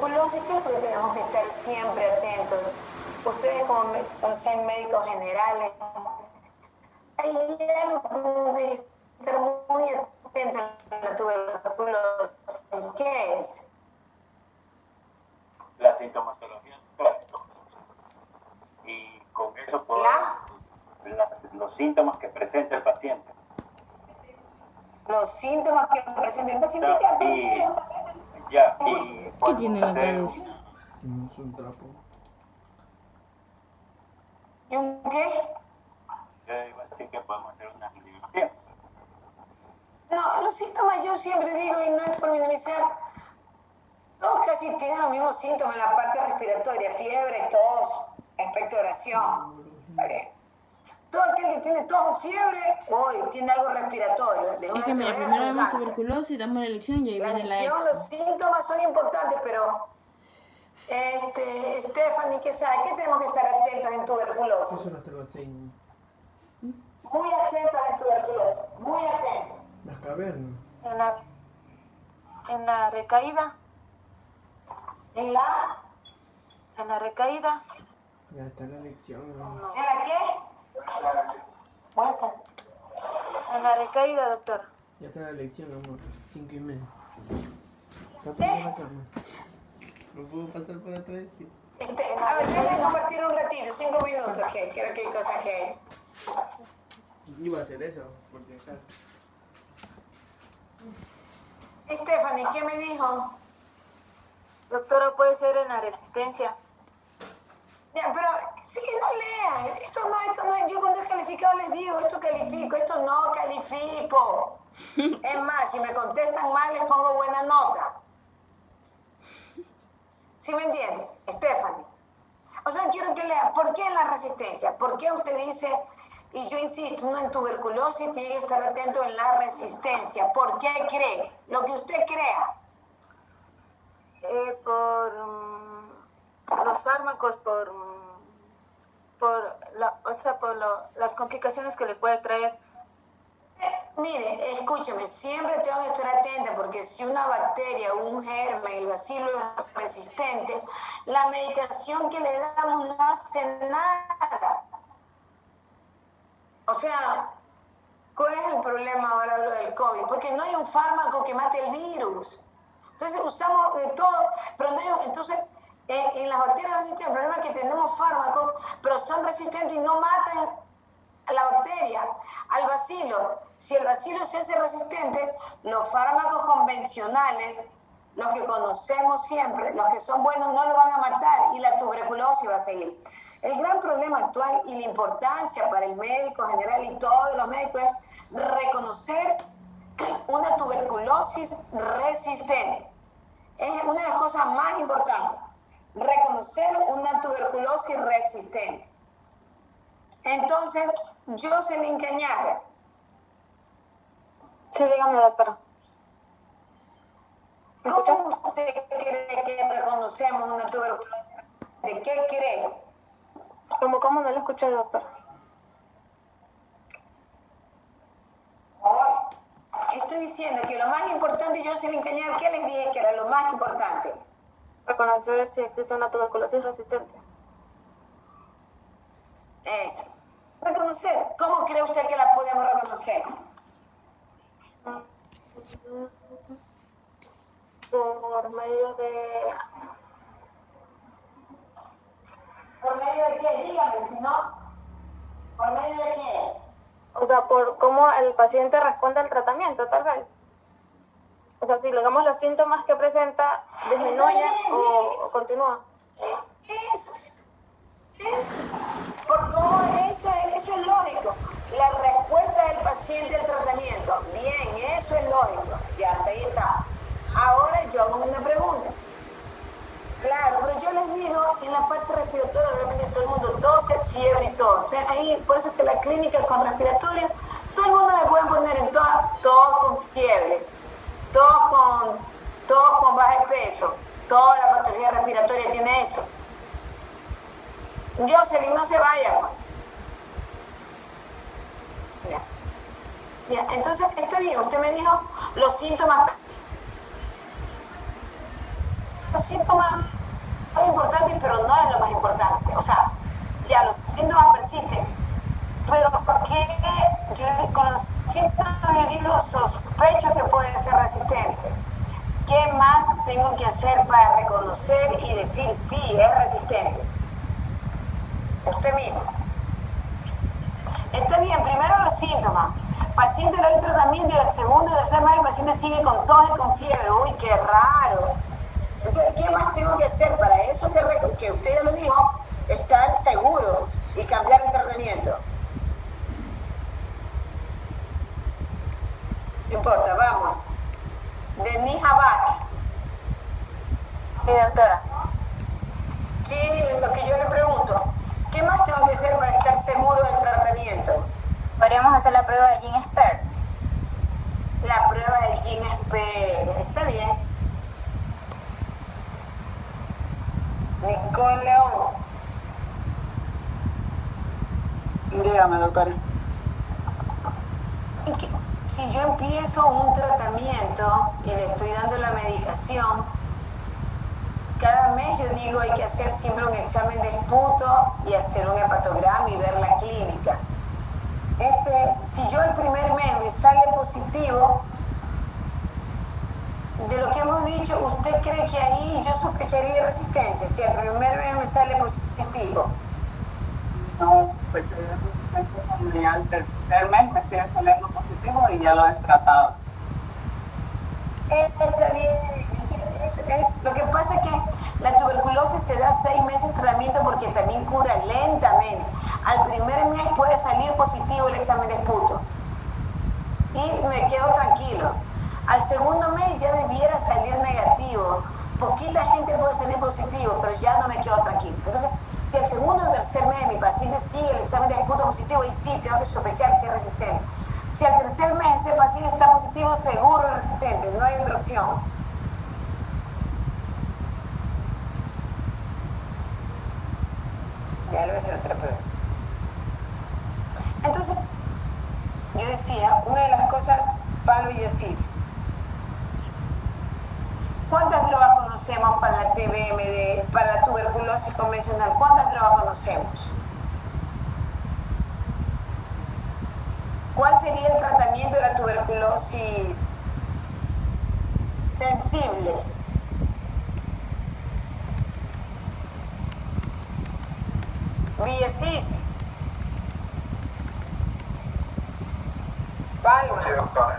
tuberculosis, ¿qué es lo que tenemos que estar siempre atentos? Ustedes como son médicos generales, hay algo que uno tiene que estar muy atento a la tuberculosis. ¿Qué es? La sintomatología clásica. Y con eso los síntomas que presenta el paciente. Los síntomas que presenta el paciente y ¿Qué tiene la hacer cabeza? Tenemos un trapo. ¿Y un qué? Yo iba a decir que podemos hacer una radiografía. No, los síntomas yo siempre digo, y no es por minimizar, todos casi tienen los mismos síntomas en la parte respiratoria, fiebre, tos, expectoración. Todo aquel que tiene tos o fiebre, hoy tiene algo respiratorio. De Es que mira, primero vemos tuberculosis, damos la elección y ahí viene la lesión, los síntomas son importantes, pero Stephanie, ¿qué sabe? ¿Qué tenemos que estar atentos en tuberculosis? Eso no te lo enseño. Muy atentos en tuberculosis, muy atentos. Las cavernas. En la recaída. ¿En la? En la recaída. Ya está la lección, ¿no? ¿En la qué? Bueno. En la recaída, doctora. Ya está la lección, amor. 5:30. Está en la cama. ¿No puedo pasar por atrás? A ver, déjame compartir un ratito, 5 minutos, que creo que hay cosas que... Iba a hacer eso, por si acaso. Stephanie, ¿qué me dijo? Doctora, puede ser en la resistencia. Ya, pero sí que no lean. Esto no, yo cuando he calificado les digo, esto califico, esto no califico. Es más, si me contestan mal les pongo buena nota. ¿Sí me entiende, Stephanie? O sea, quiero que lea, ¿por qué en la resistencia? ¿Por qué usted dice, y yo insisto, uno en tuberculosis tiene que estar atento en la resistencia? ¿Por qué cree? Lo que usted crea. Por los fármacos, las complicaciones que le puede traer. Mire, escúcheme, siempre tengo que estar atenta porque si una bacteria o un germen, el bacilo es resistente, la medicación que le damos no hace nada. O sea, ¿cuál es el problema ahora lo del COVID? Porque no hay un fármaco que mate el virus. Entonces usamos de todo, pero no hay, entonces en las bacterias resistentes, el problema es que tenemos fármacos, pero son resistentes y no matan a la bacteria, al bacilo. Si el bacilo se hace resistente, los fármacos convencionales, los que conocemos siempre, los que son buenos, no lo van a matar y la tuberculosis va a seguir. El gran problema actual y la importancia para el médico general y todos los médicos es reconocer una tuberculosis resistente. Es una de las cosas más importantes, reconocer una tuberculosis resistente. Entonces, Jocelyn Cañada. Sí, dígame, doctora. ¿Cómo usted cree que reconocemos una tuberculosis? ¿De qué cree? ¿Cómo no lo escuché, doctora? Estoy diciendo que lo más importante, Jocelyn Cañada, ¿qué les dije que era lo más importante? Reconocer si existe una tuberculosis resistente. Eso. Reconocer. ¿Cómo cree usted que la podemos reconocer? Por medio de... ¿Por medio de qué? Dígame, si no, ¿por medio de qué? O sea, por cómo el paciente responde al tratamiento, tal vez. O sea, si digamos los síntomas que presenta disminuyen o continúan. Eso. Por cómo eso es lógico. La respuesta del paciente al tratamiento. Bien, eso es lógico. Ya, hasta ahí está. Ahora yo hago una pregunta. Claro, pero yo les digo, en la parte respiratoria realmente todo el mundo tose, fiebre y todo. O sea, ahí, por eso es que la clínica con respiratorio, todo el mundo me puede poner en todos con fiebre, todos con baja de peso, toda la patología respiratoria tiene eso. Jocelyn, no se vaya. Ya, entonces está bien, usted me dijo los síntomas. los síntomas son importantes, pero no es lo más importante. O sea, ya los síntomas persisten, pero porque yo con los síntomas yo digo sospecho que puede ser resistente. ¿Qué más tengo que hacer para reconocer y decir sí, es resistente? Usted mismo. Está bien, primero los síntomas. Paciente le doy tratamiento y el segundo y tercer mes el paciente sigue con tos y con fiebre. Uy, qué raro. Entonces, ¿qué más tengo que hacer para eso? Que usted ya lo dijo, estar seguro y cambiar el tratamiento. No importa, vamos. Denise Abad. Sí, doctora. ¿Qué es lo que yo le pregunto? ¿Qué más tengo que hacer para estar seguro del tratamiento? Podríamos hacer la prueba de Gene Expert. La prueba del Gene Expert. Está bien. Nicole León. Dígame, doctora. Si yo empiezo un tratamiento y le estoy dando la medicación, cada mes yo digo hay que hacer siempre un examen de esputo y hacer un hepatograma y ver la clínica. Si yo el primer mes me sale positivo, de lo que hemos dicho, ¿usted cree que ahí yo sospecharía de resistencia? Si el primer mes me sale positivo. No, pues al tercer mes me sigue saliendo positivo y ya lo he tratado. Está bien. Lo que pasa es que la tuberculosis se da 6 meses de tratamiento porque también cura lentamente. Al primer mes puede salir positivo el examen de esputo y me quedo tranquilo. Al segundo mes ya debiera salir negativo. Poquita gente puede salir positivo, pero ya no me quedo tranquilo. Entonces, si al segundo o tercer mes mi paciente sigue el examen de esputo positivo, y sí, tengo que sospechar si es resistente. Si al tercer mes ese paciente está positivo, seguro es resistente, no hay otra opción. Ya le voy a hacer otra prueba. Entonces, yo decía, una de las cosas, Pablo y Asís, ¿cuántas drogas conocemos para la TBM, para la tuberculosis convencional? ¿Cuántas drogas conocemos? ¿Cuál sería el tratamiento de la tuberculosis sensible? Viesis. Palma. Sí, doctora.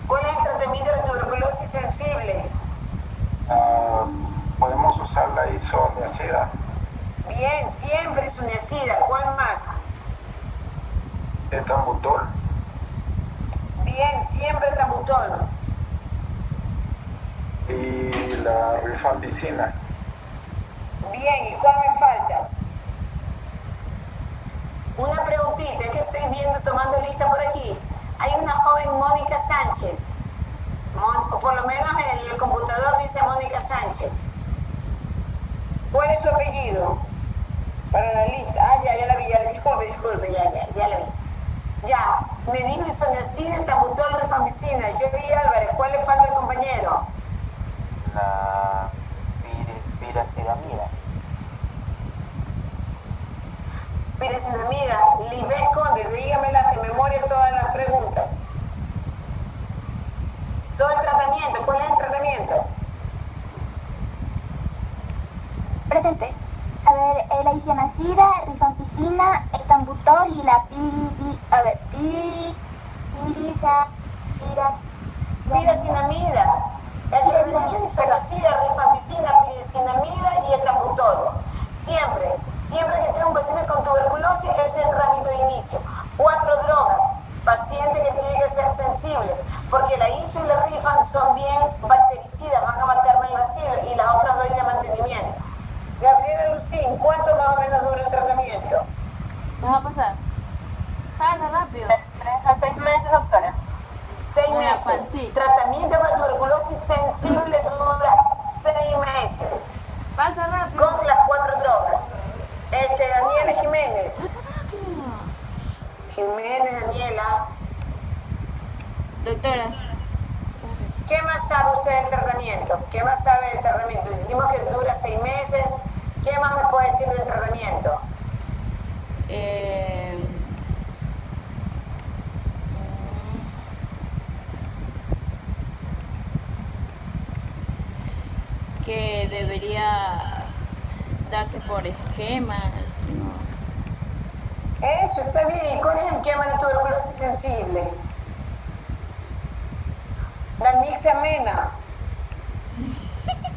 ¿Cuál es el tratamiento de la tuberculosis sensible? Podemos usar la isoniazida. Bien, siempre isoniazida. ¿Cuál más? Etambutol. Bien, siempre tambutol. Y la rifampicina. Bien, ¿y cuál me falta? Una preguntita, es que estoy viendo, tomando lista por aquí. Hay una joven Mónica Sánchez, o por lo menos en el computador dice Mónica Sánchez. ¿Cuál es su apellido? Para la lista. Ya la vi, disculpe, ya la vi. Ya, me dijo isoniazida, etambutol, rifampicina. Jerry Álvarez, ¿cuál le falta al compañero? La piracidamida. Piracidamida. Lisbeth Conde, dígamelas de memoria todas las preguntas. Todo el tratamiento, ¿cuál es el tratamiento? Presente. A ver, la isoniazida, rifampicina, etambutol y la piracinamida. El tratamiento es isoniazida, rifampicina, piracinamida y etambutol. Siempre que tenga un paciente con tuberculosis, ese es el trámite de inicio. 4 drogas. Paciente que tiene que ser sensible, porque la ISO y la rifan son bien bactericidas, van a matarme el bacilo, y las otras doy de mantenimiento. Gabriela Lucín, ¿cuánto más o menos dura el tratamiento? ¿Qué va a pasar? Pasa rápido. 3 a 6 meses, doctora. 6 Hola, meses. Juancito. Tratamiento para tuberculosis sensible dura 6 meses. Pasa rápido. Con las 4 drogas. Daniela Jiménez. Pasa rápido. Jiménez, Daniela. Doctora. ¿Qué más sabe usted del tratamiento? ¿Qué ¿Qué más sabe del tratamiento? Dijimos que dura 6 meses. ¿Qué más me puede decir del tratamiento? Que debería darse por esquemas, ¿no? Eso está bien. ¿Cuál es el esquema de tuberculosis sensible? Danixamena.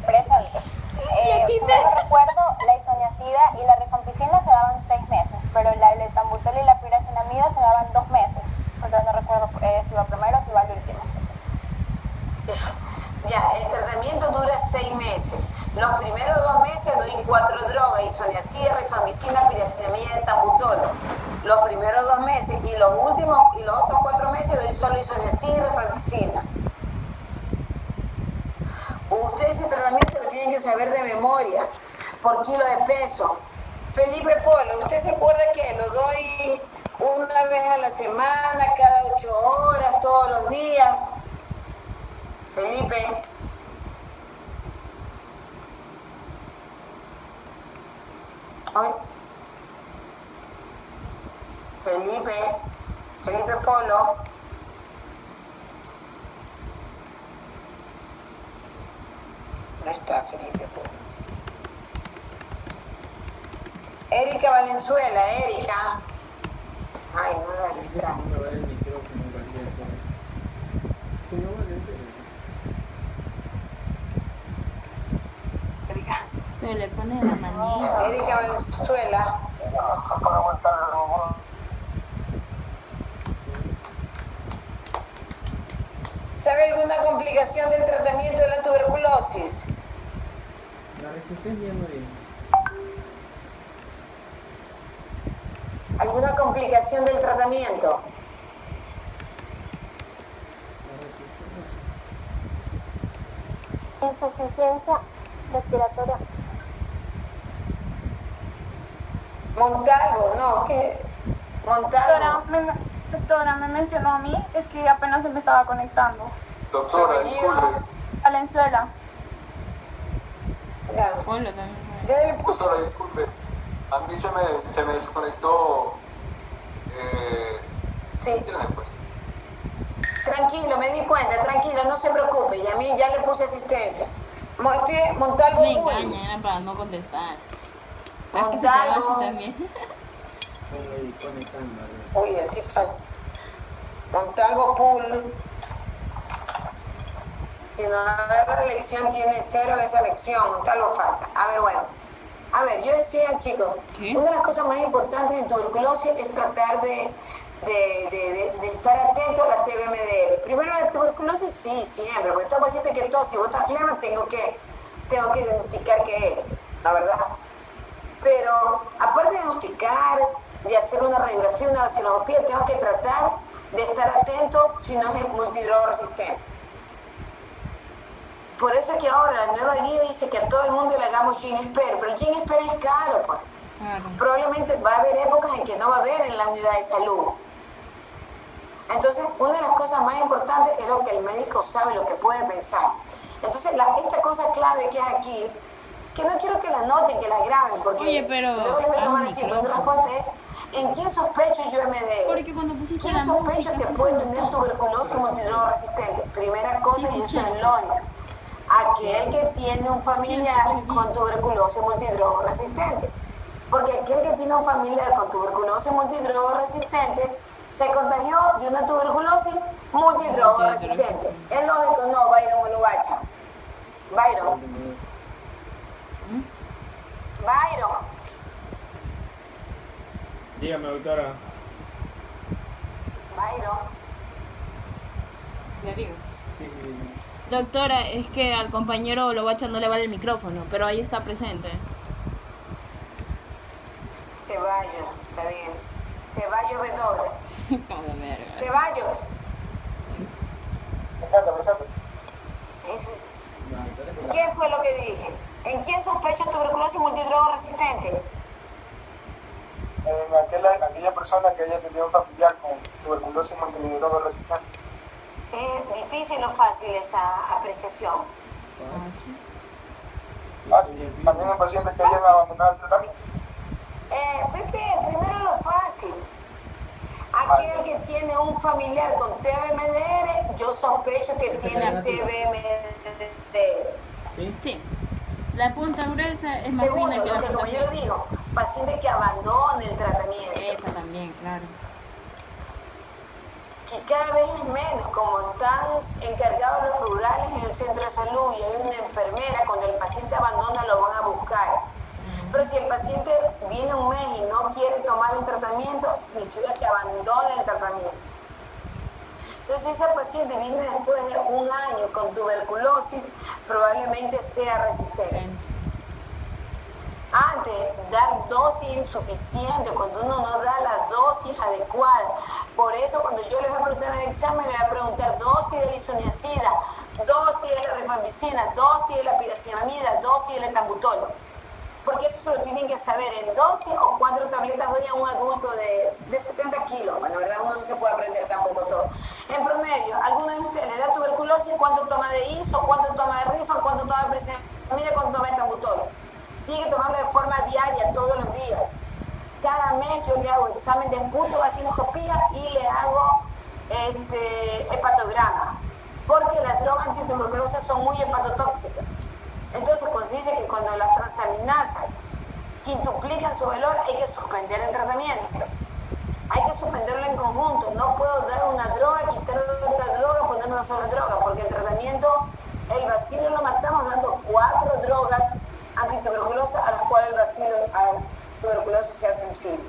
Presente. Si no me recuerdo, la isoniazida y la rifampicina se daban 6 meses, pero el etambutol y la piracinamida se daban 2 meses. Entonces no recuerdo si va primero o si va el último. Ya, el tratamiento dura 6 meses. Los primeros 2 meses doy 4 drogas, isoniazida, rifampicina, piracinamida, etambutol. Los primeros 2 meses y los otros 4 meses doy solo isoniazida y rifampicina. Ustedes ese tratamiento se lo tienen que saber de memoria, por kilo de peso. Felipe Polo, ¿usted se acuerda que lo doy una vez a la semana, cada 8 horas, todos los días? Felipe. Ay. Felipe Polo. No está Felipe Polo. Erika Valenzuela, Erika. Ay, no la distrae. No vale el micrófono, cualquier cosa. Si no vale, en serio. Pero le pones la manita. Erika Valenzuela. ¿Sabe alguna complicación del tratamiento de la tuberculosis? La resistencia no viene. ¿Alguna complicación del tratamiento? La resistencia. Insuficiencia respiratoria. Montalvo, no, ¿qué? Montalvo. Doctora, me mencionó a mí, es que apenas se me estaba conectando. Doctora, disculpe. Valenzuela. Ya. Ponlo también. Yo le puse. Doctora, disculpe. A mí se me desconectó. Sí. Internet, pues. Tranquilo, me di cuenta, tranquilo, no se preocupe. Y a mí ya le puse asistencia. Montalvo Me Bull. engaña, era para no contestar. Es que se quedó Montalvo. así también. Pongo ahí conectando. Uy, así falta. Montalvo Pool. Si no agarra la lección, tiene 0 en esa lección. Montalvo falta. A ver, bueno. A ver, yo decía, chicos, ¿qué? una de las cosas más importantes en tuberculosis es tratar de estar atento a la TBMD. Primero, la tuberculosis, sí, siempre. Porque todo paciente que tos y bota flema, tengo que diagnosticar qué es, la verdad. Pero, aparte de diagnosticar, de hacer una radiografía, una vaciloscopía, tengo que tratar de estar atento si no es multidroga resistente. Por eso es que ahora la nueva guía dice que a todo el mundo le hagamos GeneSpare, pero el GeneSpare es caro, pues. Claro. Probablemente va a haber épocas en que no va a haber en la unidad de salud. Entonces, una de las cosas más importantes es lo que el médico sabe, lo que puede pensar. Entonces, esta cosa clave que es aquí, que no quiero que la noten, que la graben, porque Oye, pero luego les voy a tomar haz así, pero tu micrófono. respuesta es, ¿en quién sospecho yo MD? Porque cuando pusiste ¿Quién la sospecho música que sí puede se tener notó. tuberculosis multidroga resistente? Primera cosa, y eso es escuché. lógico. Aquel que tiene un familiar con tuberculosis multidroga resistente. Porque aquel que tiene un familiar con tuberculosis multidroga resistente se contagió de una tuberculosis multidroga resistente. ¿Es lógico? No, Byron Olubacha. Byron. Byron. Dígame, doctora. Byron. Le digo. Sí. Doctora, es que al compañero Lobacha no le vale el micrófono, pero ahí está presente. Ceballos, está bien. Ceballos Bedor. Como de verga. Ceballos. Presente. Eso es. ¿Qué fue lo que dije? ¿En quién sospecho tuberculosis multidroga resistente? En aquella persona que haya tenido un familiar con tuberculosis multidroga resistente. ¿Es difícil o fácil esa apreciación? También hay pacientes que hayan abandonado el tratamiento. Pepe, primero lo fácil. Aquel que tiene un familiar con TBMDR, yo sospecho que tiene TBMDR. Sí. La punta gruesa es más Segundo, fina que la lo que punta como yo lo fina. digo, paciente que abandone el tratamiento. Esa también, claro. Que cada vez es menos, como están encargados los rurales en el centro de salud y hay una enfermera, cuando el paciente abandona lo van a buscar. Pero si el paciente viene un mes y no quiere tomar el tratamiento, significa que abandona el tratamiento. Entonces, esa paciente viene después de un año con tuberculosis, probablemente sea resistente. Antes, dar dosis insuficiente, cuando uno no da la dosis adecuada. Por eso, cuando yo les voy a preguntar en el examen, les voy a preguntar dosis de la isoniazida, dosis de la rifampicina, dosis de la piracinamida, dosis del etambutol. Porque eso se lo tienen que saber en dosis o 4 tabletas doy a un adulto de 70 kilos. Bueno, verdad, uno no se puede aprender tampoco todo. En promedio, ¿alguno de ustedes le da tuberculosis? ¿Cuánto toma de ISO? ¿Cuánto toma de rifa? ¿Cuánto toma de piracinamida? ¿Cuánto toma de etambutol? Tiene que tomarlo de forma diaria, todos los días. Cada mes yo le hago examen de esputo, vaciloscopía y le hago hepatograma. Porque las drogas antituberculosas son muy hepatotóxicas. Entonces, pues dice que cuando las transaminasas quintuplican su valor, hay que suspender el tratamiento. Hay que suspenderlo en conjunto. No puedo dar una droga, quitar otra droga, poner una sola droga, porque el tratamiento, el bacilo lo matamos dando 4 drogas antituberculosas a las cuales el bacilo tuberculosis sea sensible.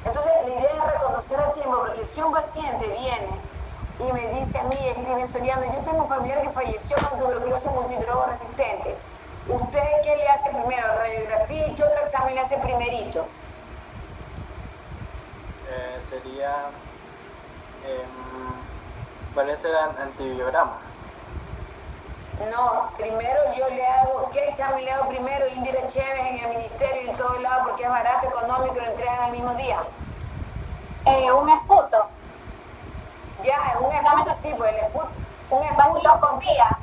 Entonces, la idea es reconocer a tiempo, porque si un paciente viene y me dice a mí, Steven Soriano, yo tengo un familiar que falleció con tuberculosis multidroga resistente. ¿Usted qué le hace primero? ¿Radiografía y qué otro examen le hace primerito? Sería... ¿cuál es el antibiograma? No, primero yo le hago, ¿qué examen le hago primero? Indira Chévez en el ministerio y en todos lados porque es barato, económico, lo entregan al mismo día. Un esputo. Ya, un esputo sí, pues el esputo. Un esputo Vaciloscopía.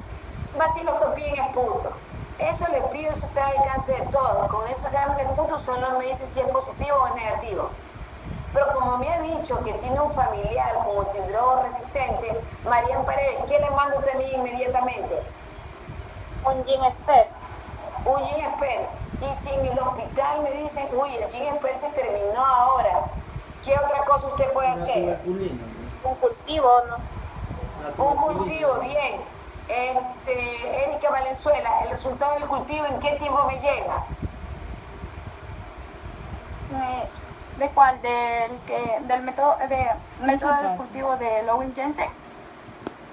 Vaciloscopía en esputo. Eso le pido, eso está al alcance de todos. Con ese examen de esputo solo me dice si es positivo o es negativo. Pero como me ha dicho que tiene un familiar con multidroga resistente, Marian Paredes, ¿qué le mando usted a mí inmediatamente? Un GeneSpert. Un GeneSpert. Y si en el hospital me dicen, uy, el GeneSpert se terminó ahora, ¿qué otra cosa usted puede hacer? Un cultivo, no. Un cultivo, bien. Erika Valenzuela, ¿el resultado del cultivo en qué tiempo me llega? ¿De cuál? Del método del cultivo de Lowell Jensen.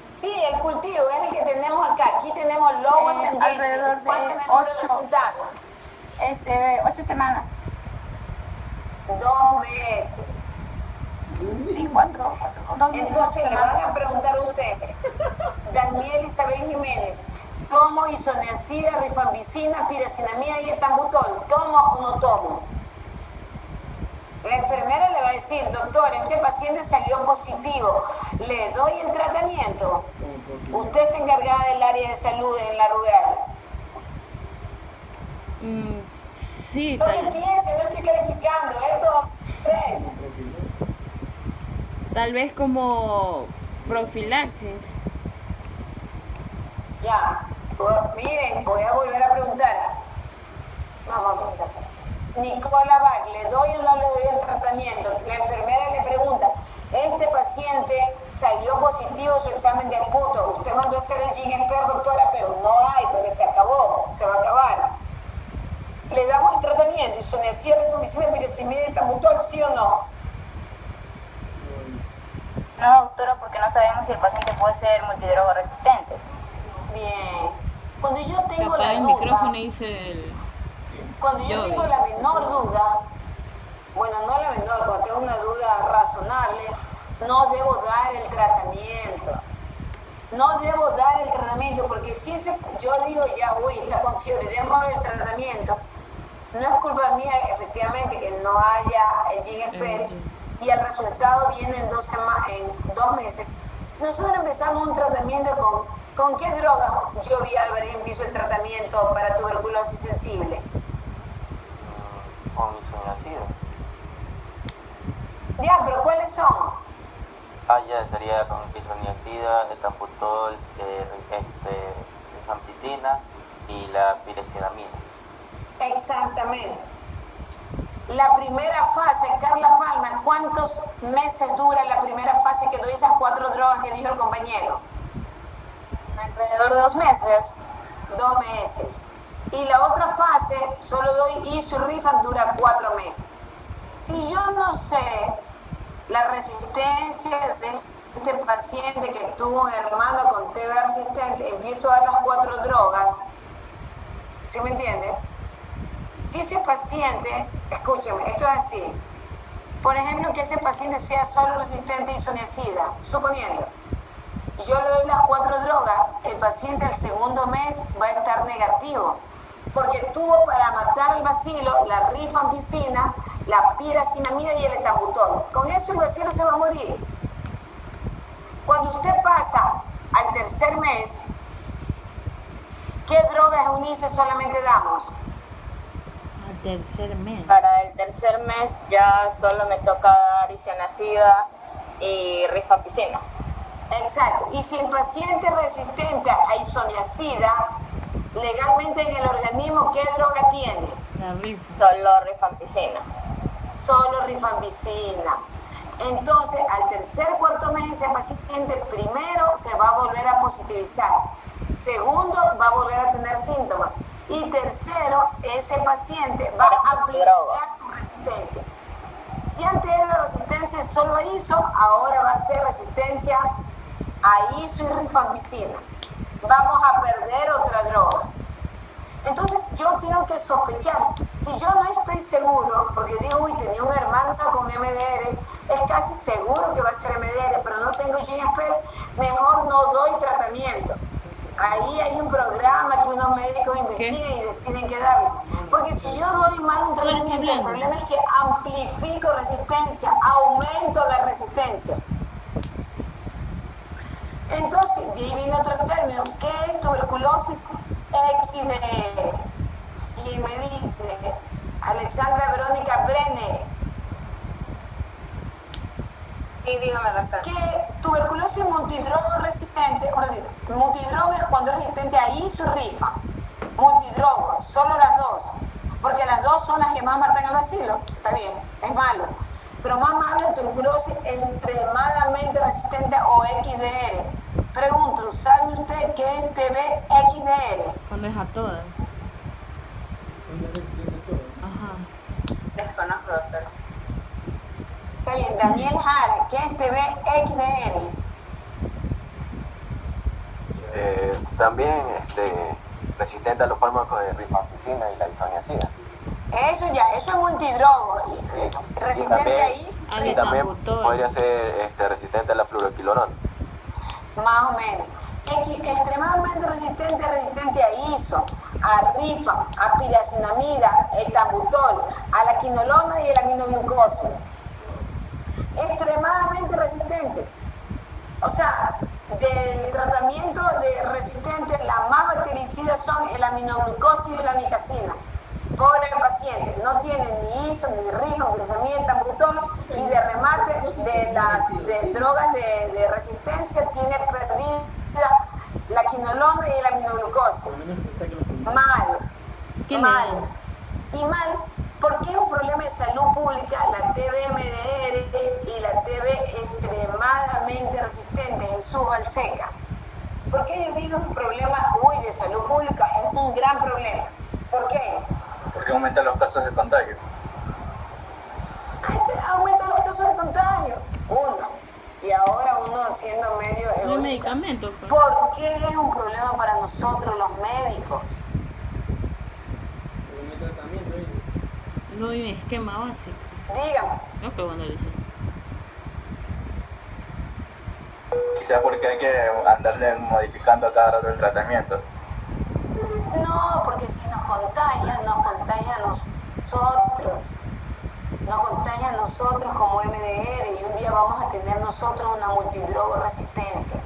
Sí, el cultivo es el que tenemos acá. Aquí tenemos Lowell Jensen. Alrededor ¿Cuánto me de dura el resultado? 8 semanas. 2 meses. Sí, 4. Entonces le van a preguntar a usted, Daniel Isabel Jiménez, ¿tomo isoniazida, rifampicina, piracinamida y etambutol? ¿Tomo o no tomo? La enfermera le va a decir, doctor, este paciente salió positivo, ¿le doy el tratamiento? Usted está encargada del área de salud en la rural. Sí, Lo que piense, no estoy calificando, estos 3. Tal vez como profilaxis. Ya, miren, voy a volver a preguntar. Vamos a preguntar. Nicola Bach, ¿le doy o no le doy el tratamiento? La enfermera le pregunta, este paciente salió positivo su examen de esputo, usted mandó a hacer el GeneSpert, doctora, pero no hay, porque se acabó, se va a acabar. ¿Le damos el tratamiento? ¿Isoniazida, rifampicina, piracinamida y etambutol, sí o no? No, doctora, porque no sabemos si el paciente puede ser multidroga resistente. Bien. Cuando yo tengo Apaga la el duda, micrófono y dice el... cuando yo tengo la menor duda, bueno, no la menor, cuando tengo una duda razonable, no debo dar el tratamiento. No debo dar el tratamiento, porque si yo digo ya, uy, está con fiebre, démosle el tratamiento. No es culpa mía, efectivamente, que no haya el GeneSpert y el resultado viene en 2 meses. Si nosotros empezamos un tratamiento con ¿Con qué drogas Jovi Álvarez empezó el tratamiento para tuberculosis sensible? Con isoniazida. Ya, pero ¿cuáles son? Ya sería con isoniazida, etambutol, rifampicina y la piresinamida. Exactamente. La primera fase, Carla Palma, ¿cuántos meses dura la primera fase que doy esas 4 drogas que dijo el compañero? Alrededor de 2 meses. 2 meses. Y la otra fase, solo doy ISO y Rifan, dura 4 meses. Si yo no sé la resistencia de este paciente que tuvo un hermano con TB resistente, empiezo a dar las 4 drogas, ¿sí me entiende? Si ese paciente, escúcheme, esto es así, por ejemplo, que ese paciente sea solo resistente a isoniazida, suponiendo, yo le doy las 4 drogas, el paciente al segundo mes va a estar negativo, porque tuvo para matar el bacilo la rifampicina, la piracinamida y el etambutol. Con eso el bacilo se va a morir. Cuando usted pasa al tercer mes, ¿qué drogas UNICE solamente damos? Al tercer mes. Para el tercer mes ya solo me toca dar isoniazida y rifampicina. Exacto. Y si el paciente es resistente a isoniazida, legalmente en el organismo, ¿qué droga tiene? La rifa. Solo rifampicina. Solo rifampicina. Entonces, al tercer cuarto mes, ese paciente primero se va a volver a positivizar. Segundo, va a volver a tener síntomas. Y tercero, ese paciente va a amplificar su resistencia. Si antes era resistencia solo a ISO, ahora va a ser resistencia a ISO y rifampicina. Vamos a perder otra droga. Entonces yo tengo que sospechar. Si yo no estoy seguro, porque digo, uy, tenía un hermano con MDR, es casi seguro que va a ser MDR, pero no tengo GNSPER, mejor no doy tratamiento. Ahí hay un programa que unos médicos investigan y deciden qué darle. Porque si yo doy mal un tratamiento, el problema es que amplifico resistencia, aumento la resistencia. Entonces, de ahí viene otro término, ¿qué es tuberculosis XDR? Y me dice Alexandra Verónica Brenner. Y dígame, doctor. Que tuberculosis multidrogo resistente, multidrogo es cuando es resistente a ISO y RIFA. Multidrogo, solo las dos. Porque las dos son las que más matan al bacilo. Está bien, es malo. Pero más malo la tuberculosis es extremadamente resistente o XDR. Pregunto, ¿sabe usted qué es TB XDR? Cuando es a todas. Cuando es resistente a todo. Ajá. Desconozco, doctor. Está bien, Daniel Jade, ¿qué es TB XDR? También resistente a los fármacos de rifampicina y la isoniazida. Eso es multidrogo. Resistente a ISO. Y también podría ser resistente a la fluoroquinolona. Más o menos. Extremadamente resistente a ISO, a rifa, a piracinamida, etambutol, a la quinolona y el aminoglucosa. Extremadamente resistente. O sea, del tratamiento de resistente, las más bactericidas son el aminoglucosa y la amicacina. Pobre paciente, no tiene ni ISO, ni rifa, piracinamida, etambutol, y de remate de las drogas de resistencia tiene perdida la quinolona y el aminoglucosa. Mal. Y mal, porque es un problema de salud pública la TB-MDR y la TB extremadamente resistente, Jesús Balseca. ¿Por qué yo digo un problema de salud pública? Es un gran problema. ¿Por qué? Porque aumentan los casos de contagio. Aumentan los casos de contagio. Y ahora uno siendo medio egoísta. Los medicamentos. Pues. ¿Por qué es un problema para nosotros los médicos? No hay un esquema básico. Dígame. No creo cuando dice. Quizás porque hay que andarle modificando a cada rato el tratamiento. No, porque si nos contagia a nosotros. Nos contagia a nosotros como MDR y un día vamos a tener nosotros una multidrogo resistencia.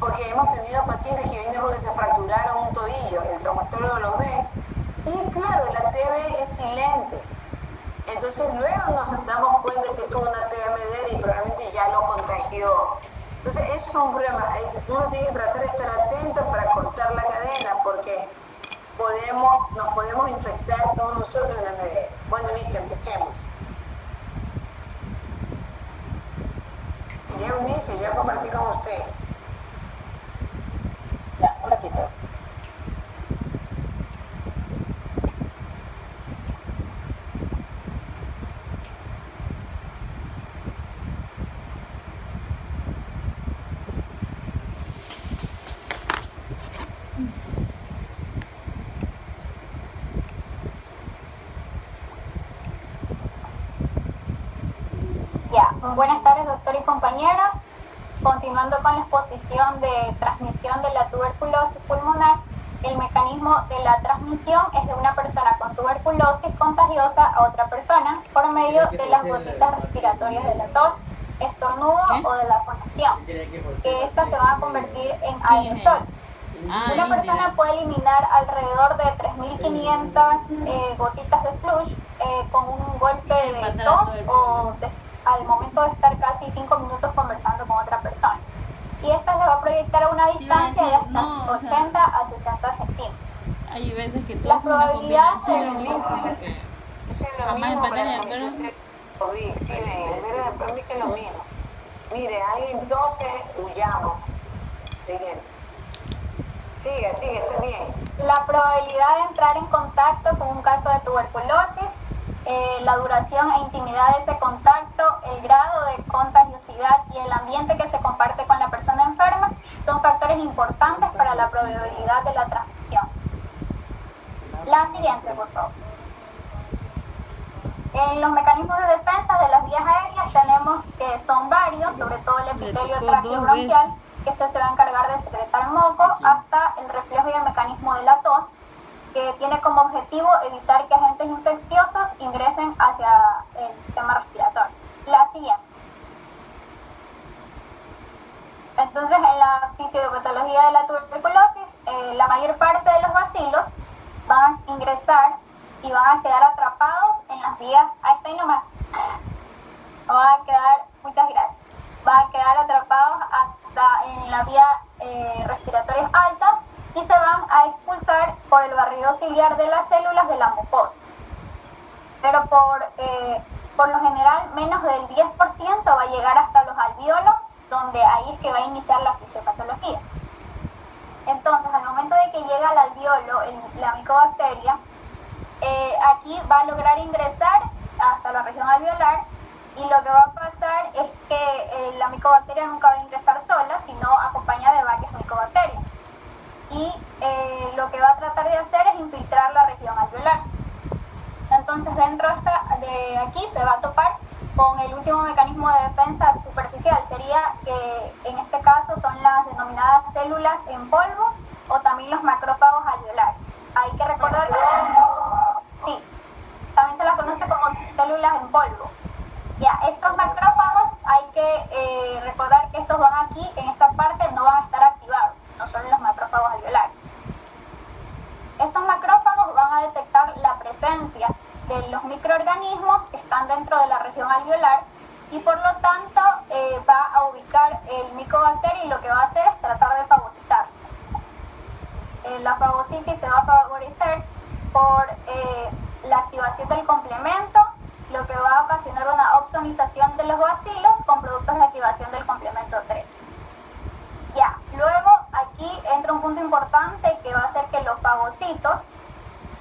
porque hemos tenido pacientes que vienen porque se fracturaron un tobillo, el traumatólogo los ve, y claro, la TB es silente. Entonces luego nos damos cuenta que tuvo una TB medera y probablemente ya lo contagió. Entonces eso es un problema. Uno tiene que tratar de estar atento para cortar la cadena, porque nos podemos infectar todos nosotros en la medera. Bueno, listo, empecemos. Ya Eunice, ya compartí con usted. Ya, un ratito. Buenas tardes, doctor y compañeros. Continuando con la exposición de transmisión de la tuberculosis pulmonar, el mecanismo de la transmisión es de una persona con tuberculosis contagiosa a otra persona por medio de las gotitas respiratorias de la tos, estornudo o de la fonación, que estas se van a convertir en aerosol. Una persona puede eliminar alrededor de 3.500 gotitas de flush con un golpe de tos o al momento de estar casi 5 minutos conversando con otra persona. Y esta le va a proyectar a una distancia de hasta 80 a 60 centímetros. Hay veces que la probabilidad de lo mismo para la transmisión del COVID. Sí, verdad, para mí que es lo mismo. Mire, alguien tose, huyamos. Siguiente. Sigue, está bien. La probabilidad de entrar en contacto con un caso de tuberculosis, la duración e intimidad de ese contacto, el grado de contagiosidad y el ambiente que se comparte con la persona enferma son factores importantes para la probabilidad de la transmisión. La siguiente, por favor. En los mecanismos de defensa de las vías aéreas tenemos que son varios, sobre todo el epitelio traqueobronquial, que este se va a encargar de secretar moco, hasta el reflejo y el mecanismo de la tos, que tiene como objetivo evitar que agentes infecciosos ingresen hacia el sistema respiratorio. La siguiente. Entonces, en la fisiopatología de la tuberculosis, la mayor parte de los bacilos van a ingresar y van a quedar atrapados en las vías, ahí está y nomás, van a quedar, muchas gracias, van a quedar atrapados hasta en la vía respiratorias altas y se van a expulsar por el barrido ciliar de las células de la mucosa. Pero por lo general, menos del 10% va a llegar hasta los alvéolos, donde ahí es que va a iniciar la fisiopatología. Entonces, al momento de que llega al alvéolo la micobacteria, aquí va a lograr ingresar hasta la región alveolar, y lo que va a pasar es que la micobacteria nunca va a ingresar sola, sino acompañada de varias micobacterias. Y lo que va a tratar de hacer es infiltrar la región alveolar. Entonces, dentro de aquí se va a topar con el último mecanismo de defensa superficial. Sería que en este caso son las denominadas células en polvo o también los macrófagos alveolares. Hay que recordar que sí, también se las conoce como células en polvo. Ya, estos macrófagos hay que recordar que estos van aquí, en esta parte no van a estar activados, no son los macrófagos alveolares. Estos macrófagos van a detectar la presencia de los microorganismos que están dentro de la región alveolar y por lo tanto va a ubicar el micobacterio y lo que va a hacer es tratar de fagocitar. La fagocitis se va a favorecer por la activación del complemento, lo que va a ocasionar una opsonización de los bacilos con productos de activación del complemento 3. Ya, luego aquí entra un punto importante que va a hacer que los fagocitos,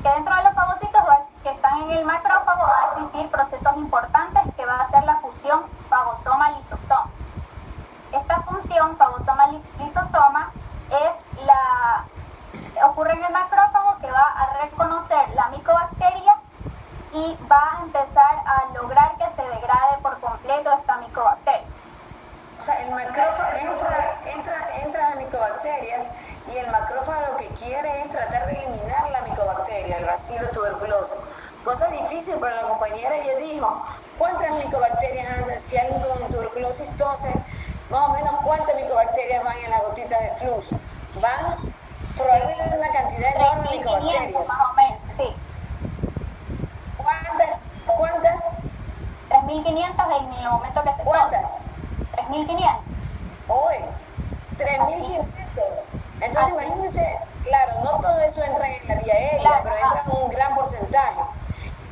que dentro de los fagocitos que están en el macrófago va a existir procesos importantes que va a ser la fusión fagosoma-lisosoma. Esta función fagosoma-lisosoma ocurre en el macrófago, que va a reconocer la micobacteria y va a empezar a lograr que se degrade por completo esta micobacteria. O sea, el macrófago entra las micobacterias y el macrófago lo que quiere es tratar de eliminar la micobacteria, el bacilo tuberculoso. Cosa difícil, pero la compañera ya dijo, ¿cuántas micobacterias andan? Si alguien con tuberculosis tose, más o menos cuántas micobacterias van en las gotitas de flux. Van probablemente una cantidad enorme de micobacterias. Más o menos, sí. ¿Cuántas? 3.500 en el momento que se ¿Cuántas? 3.500. Hoy, 3.500. Entonces imagínense, claro, no todo eso entra en la vía aérea, claro, pero entra en un gran porcentaje.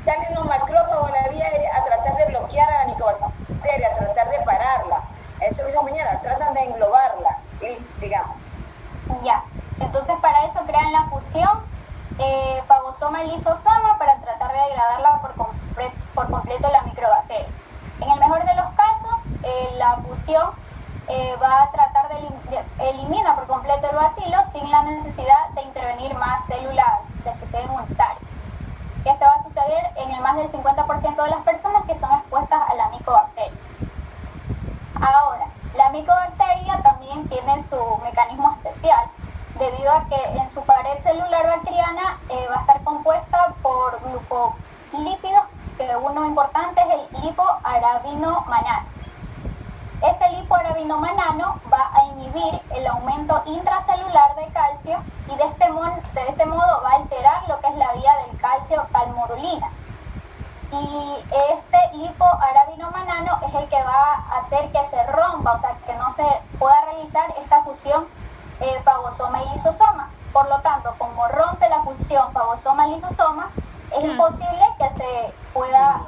Salen los macrófagos en la vía aérea a tratar de bloquear a la micobacteria, a tratar de pararla. Eso mismo mañana, tratan de englobarla. Listo, sigamos. Ya, entonces para eso crean la fusión fagosoma y lisosoma para tratar de degradarla por completo la microbacteria. En el mejor de los casos, la fusión va a tratar de eliminar por completo el bacilo sin la necesidad de intervenir más células del sistema inmunitario. Esto va a suceder en el más del 50% de las personas que son expuestas a la micobacteria. Ahora, la micobacteria también tiene su mecanismo especial, debido a que en su pared celular bacteriana va a estar compuesta por glucolípidos, que uno importante es el lipoarabinomanano. Este lipoarabinomanano va a inhibir el aumento intracelular de calcio y de este modo va a alterar lo que es la vía del calcio-calmodulina. Y este lipoarabinomanano es el que va a hacer que se rompa, o sea, que no se pueda realizar esta fusión fagosoma y lisosoma. Por lo tanto, como rompe la función fagosoma y lisosoma, es imposible que se pueda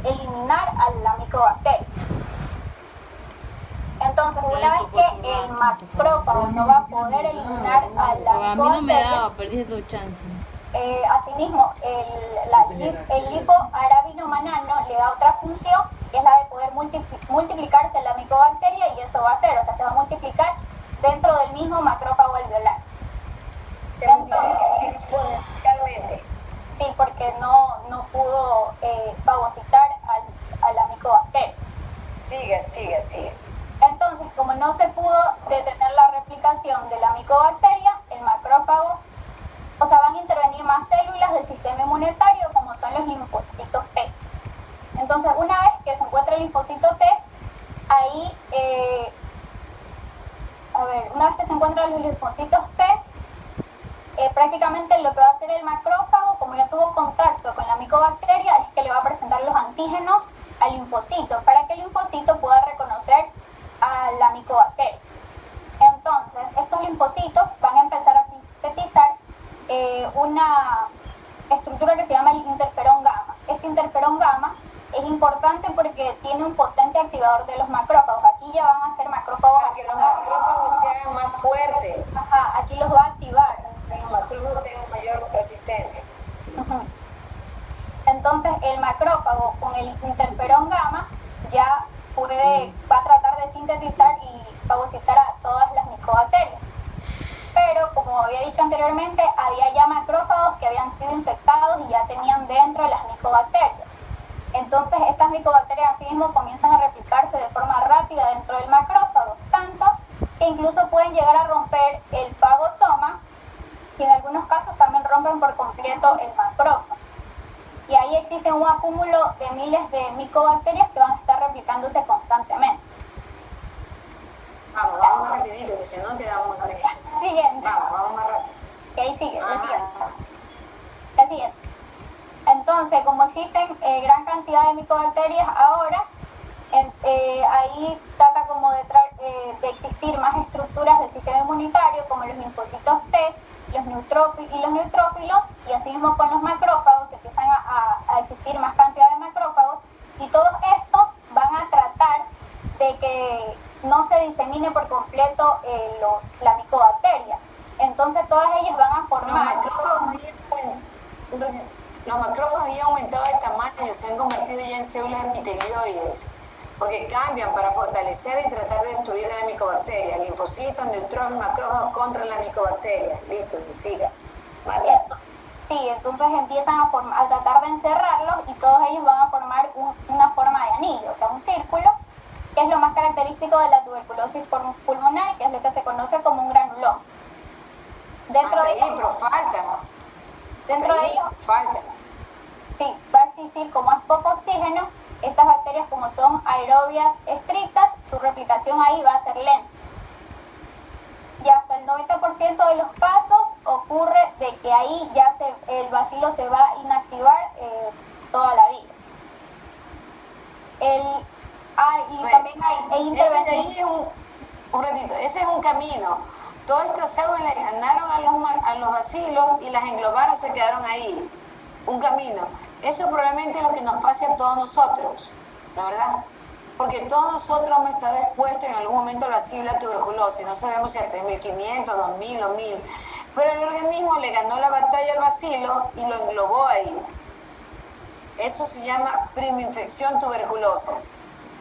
eliminar a la micobacteria. Entonces, una vez que el macrófago no va a poder eliminar a la micobacteria, a mí no me daba, perdí tu chance. Asimismo, el lipoarabinomanano le da otra función, que es la de poder multiplicarse la micobacteria, y eso va a hacer, o sea, se va a multiplicar dentro del mismo macrófago alveolar. Se multiplica exponencialmente. Sí, porque no pudo fagocitar a la micobacteria. Sigue. Entonces, como no se pudo detener la replicación de la micobacteria, el macrófago, o sea, van a intervenir más células del sistema inmunitario, como son los linfocitos T. Entonces, una vez que se encuentra el linfocito T, ahí, una vez que se encuentran los linfocitos T, prácticamente lo que va a hacer el macrófago, como ya tuvo contacto con la micobacteria, es que le va a presentar los antígenos al linfocito, para que el linfocito pueda reconocer a la micobacteria. Entonces, estos linfocitos van a empezar a sintetizar una estructura que se llama el interferón gamma. Este interferón gamma es importante porque tiene un potente activador de los macrófagos. Aquí ya van a ser macrófagos. Para que los macrófagos sean más fuertes. Ajá, aquí los va a activar. Que los macrófagos tengan mayor resistencia. Entonces, el macrófago con el interferón gamma ya va a tratar de sintetizar y fagocitar a todas las micobacterias. Pero, como había dicho anteriormente, había ya macrófagos que habían sido infectados y ya tenían dentro las micobacterias. Entonces, estas micobacterias así mismo comienzan a replicarse de forma rápida dentro del macrófago, tanto que incluso pueden llegar a romper el fagosoma y en algunos casos también rompen por completo el macrófago. Y ahí existe un acúmulo de miles de micobacterias que van a estar replicándose constantemente. Vamos más rapidito, que si no quedamos en oreja. Siguiente. Vamos más rápido. Que ahí sigue, la siguiente. Entonces, como existen gran cantidad de micobacterias ahora, ahí trata como de existir más estructuras del sistema inmunitario, como los linfocitos T, los neutrófilos, y así mismo con los macrófagos empiezan a existir más cantidad de macrófagos, y todos estos van a tratar de que no se disemine por completo la micobacteria. Entonces todas ellas van a formar... Los macrófagos ya han aumentado de tamaño, se han convertido ya en células epitelioides, porque cambian para fortalecer y tratar de destruir a la micobacteria. Linfocitos, neutrófilos, macrófagos contra la micobacteria. Listo, siga. Vale. Sí, entonces empiezan a tratar de encerrarlos y todos ellos van a formar una forma de anillo, o sea, un círculo, que es lo más característico de la tuberculosis pulmonar, que es lo que se conoce como un granuloma. Dentro de ellos, pero falta. Dentro de ellos, falta. Sí, va a existir, como es poco oxígeno, estas bacterias, como son aerobias estrictas, su replicación ahí va a ser lenta. Y hasta el 90% de los casos ocurre de que ahí ya el bacilo se va a inactivar toda la vida. Y también hay intervención. Un ratito, ese es un camino. Todas estas células le ganaron a los bacilos y las englobaron, se quedaron ahí. Un camino. Eso probablemente es lo que nos pase a todos nosotros, ¿la verdad? Porque todos nosotros hemos estado expuestos en algún momento al bacilo y la tuberculosis. No sabemos si a 3.500, 2.000 o 1.000. Pero el organismo le ganó la batalla al bacilo y lo englobó ahí. Eso se llama primoinfección tuberculosa.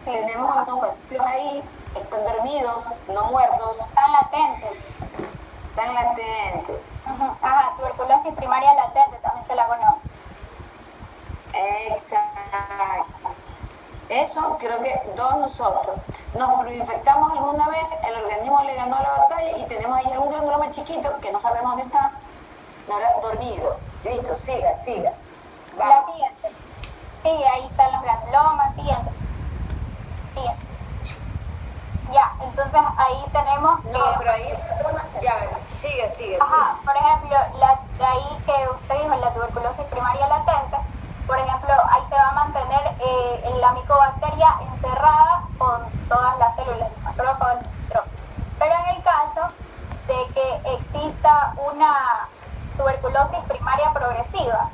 Sí. Tenemos unos bacilos ahí, están dormidos, no muertos. Están latentes. Están latentes. Ajá, tuberculosis primaria latente también se la conoce. Exacto. Eso creo que todos nosotros nos infectamos alguna vez, el organismo le ganó la batalla y tenemos ahí algún granuloma chiquito que no sabemos dónde está, dormido. Listo, siga. Vamos. La siguiente. Sí, ahí están los granulomas. Siguiente. Ya, entonces ahí tenemos que... No, pero ahí ya, sigue. Ajá, por ejemplo, ahí que usted dijo, la tuberculosis primaria latente, por ejemplo, ahí se va a mantener la micobacteria encerrada con todas las células, el macrófago, el neutrófilo. Pero en el caso de que exista una tuberculosis primaria progresiva,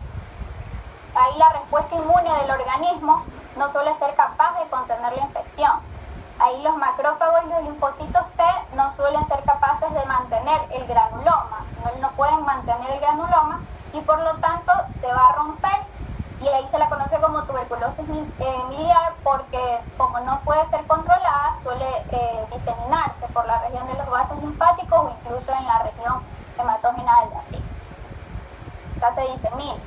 ahí la respuesta inmune del organismo no suele ser capaz de contener la infección. Ahí los macrófagos y los linfocitos T no suelen ser capaces de mantener el granuloma, no pueden mantener el granuloma y por lo tanto se va a romper. Y ahí se la conoce como tuberculosis miliar porque como no puede ser controlada suele diseminarse por la región de los vasos linfáticos o incluso en la región hematógena del bacilo. Acá se disemina.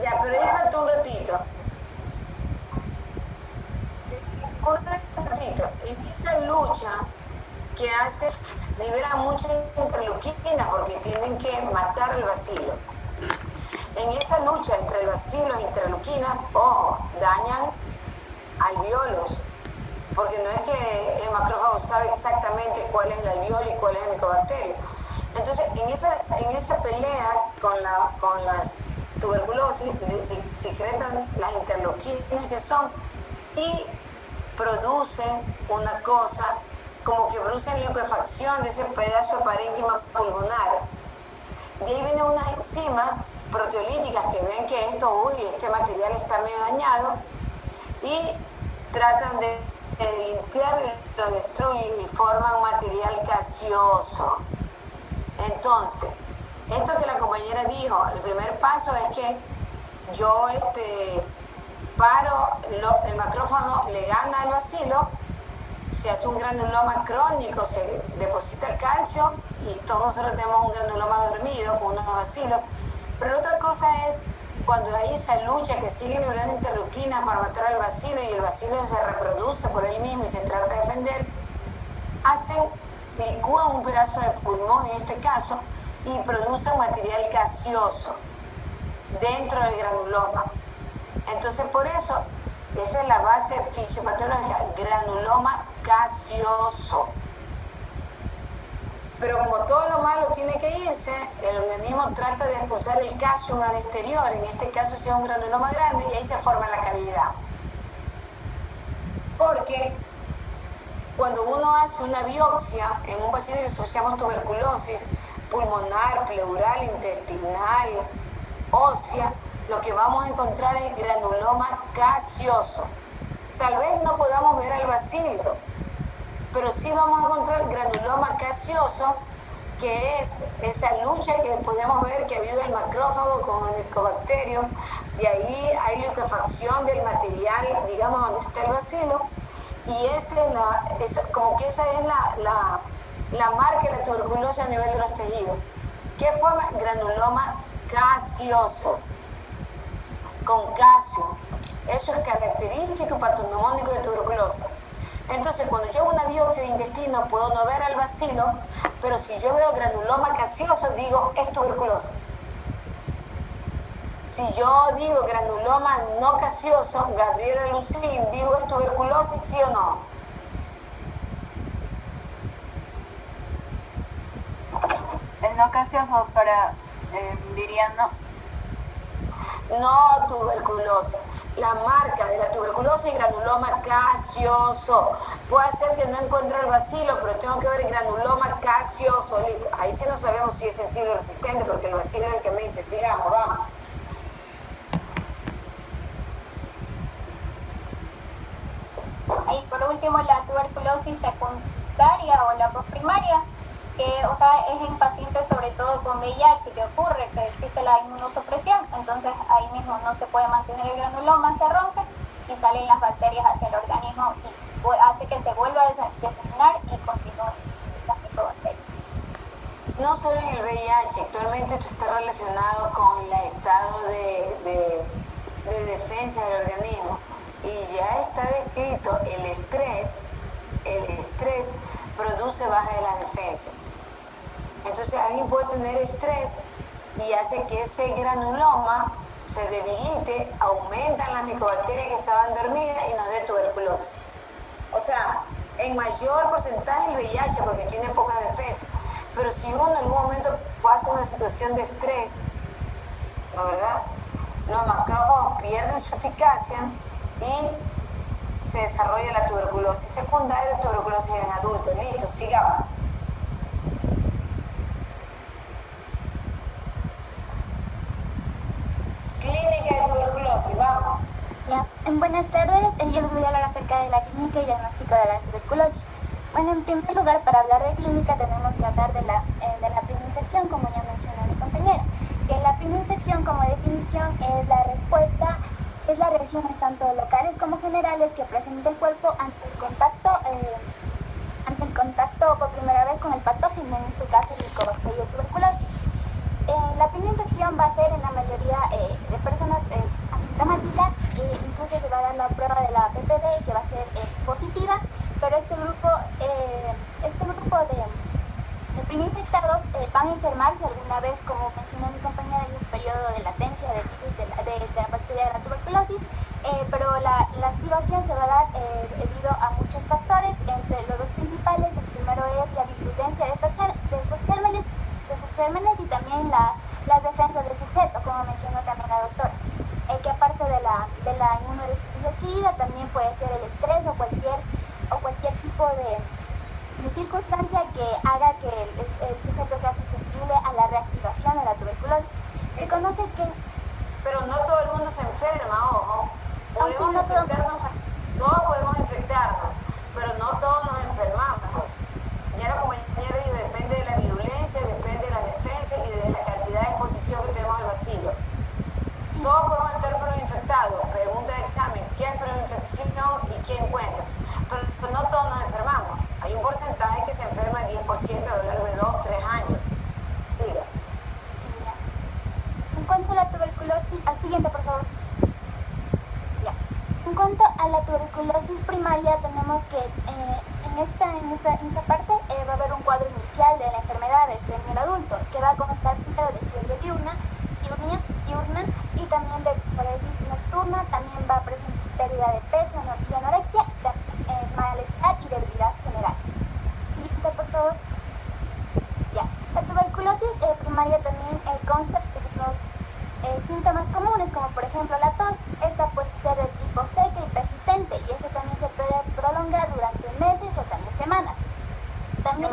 Ya, pero ahí falta un ratito. En esa lucha que hace, libera muchas interleuquinas porque tienen que matar el bacilo. En esa lucha entre el bacilo y las interleuquinas, dañan alveolos, porque no es que el macrófago sabe exactamente cuál es el alveolo y cuál es el micobacterio. Entonces, en esa pelea con las tuberculosis, secretan las interleuquinas que son y producen una cosa, como que producen liquefacción de ese pedazo de parénquima pulmonar. De ahí vienen unas enzimas proteolíticas que ven que este material está medio dañado y tratan de limpiarlo, lo destruyen y forman material gaseoso. Entonces, esto que la compañera dijo, el primer paso es que yo el macrófago le gana al bacilo, se hace un granuloma crónico, se deposita calcio y todos nosotros tenemos un granuloma dormido con unos bacilos. Pero otra cosa es cuando hay esa lucha que sigue liberando interleuquinas para matar al bacilo y el bacilo se reproduce por él mismo y se trata de defender, licúan un pedazo de pulmón en este caso y producen material gaseoso dentro del granuloma. Entonces por eso, esa es la base fisiopatológica, granuloma gaseoso. Pero como todo lo malo tiene que irse, el organismo trata de expulsar el calcio al exterior, en este caso sea un granuloma grande y ahí se forma la cavidad. Porque cuando uno hace una biopsia en un paciente que asociamos tuberculosis pulmonar, pleural, intestinal, ósea, lo que vamos a encontrar es granuloma gaseoso. Tal vez no podamos ver al bacilo, pero sí vamos a encontrar granuloma gaseoso, que es esa lucha que podemos ver que ha habido el macrófago con el micobacterio, de ahí hay liquefacción del material, digamos, donde está el bacilo, y esa es la marca de la tuberculosis a nivel de los tejidos. ¿Qué forma? Granuloma gaseoso, con calcio. Eso es característico patognomónico de tuberculosis. Entonces, cuando yo hago una biopsia de intestino, puedo no ver al bacilo, pero si yo veo granuloma gaseoso, digo, es tuberculosis. Si yo digo granuloma no gaseoso, Gabriela Lucín, digo es tuberculosis, ¿sí o no? El no gaseoso, doctora, diría no. No tuberculosis. La marca de la tuberculosis es granuloma gaseoso. Puede ser que no encuentre el bacilo, pero tengo que ver el granuloma gaseoso. Listo. Ahí sí no sabemos si es sensible o resistente, porque el bacilo es el que me dice, sigamos, vamos. Y por último, la tuberculosis secundaria o la postprimaria, que o sea, es en pacientes sobre todo con VIH, que ocurre que existe la inmunosupresión, entonces ahí mismo no se puede mantener el granuloma, se rompe y salen las bacterias hacia el organismo y hace que se vuelva a diseminar y continúen las microbacterias. No solo en el VIH, actualmente esto está relacionado con el estado de defensa del organismo. Y ya está descrito el estrés produce baja de las defensas. Entonces alguien puede tener estrés y hace que ese granuloma se debilite, aumentan las micobacterias que estaban dormidas y nos dé tuberculosis. O sea, en mayor porcentaje el VIH porque tiene pocas defensas. Pero si uno en algún momento pasa una situación de estrés, ¿no verdad? Los macrófagos pierden su eficacia y se desarrolla la tuberculosis secundaria, la tuberculosis en adultos. Listo, sigamos. Clínica de tuberculosis, vamos. Ya. Buenas tardes, yo les voy a hablar acerca de la clínica y diagnóstico de la tuberculosis. Bueno, en primer lugar, para hablar de clínica tenemos que hablar de la primera infección, como ya mencionó mi compañera. Que la primera infección, como definición, es la respuesta, es las reacciones tanto locales como generales que presenta el cuerpo ante el contacto por primera vez con el patógeno, en este caso el Mycobacterium tuberculosis. La primera infección va a ser en la mayoría de personas asintomática, incluso se va a dar la prueba de la PPD que va a ser positiva, pero este grupo de primer infectados van a enfermarse alguna vez, como mencionó mi compañera, hay un periodo de latencia del virus de la bacteria de la tuberculosis, pero la activación se va a dar debido a muchos factores, entre los dos principales. El primero es la virulencia de estos gérmenes y también las defensas del sujeto, como mencionó también la doctora, que aparte de la inmunodeficiencia adquirida también puede ser el estrés o cualquier tipo de circunstancia que haga que el sujeto sea susceptible a la reactivación de la tuberculosis. Se conoce que... Pero no todo el mundo se enferma, ojo. Todos podemos infectarnos, pero no todos nos enfermamos. Ya la compañera dijo, depende de la virulencia, depende de las defensas y de la cantidad de exposición que tenemos al bacilo. Todos podemos estar proinfectados. Pregunta de examen, ¿qué es proinfección y qué encuentra? Pero no todos nos enfermamos. Hay un porcentaje que se enferma el 10% a lo largo de 2-3 años. Siga. En cuanto a la tuberculosis, al siguiente, por favor. Ya. En cuanto a la tuberculosis primaria, tenemos que en esta parte va a haber un cuadro inicial de la enfermedad en el adulto, que va a constar primero de fiebre diurna y también de parálisis nocturna, también va a presentar pérdida de peso y anorexia, y malestar y debilidad general. Siguiente, por favor. Ya. La tuberculosis primaria también consta de los síntomas comunes, como por ejemplo la tos. Esta puede ser de tipo seca y persistente, y esta también se puede prolongar durante meses o también semanas. También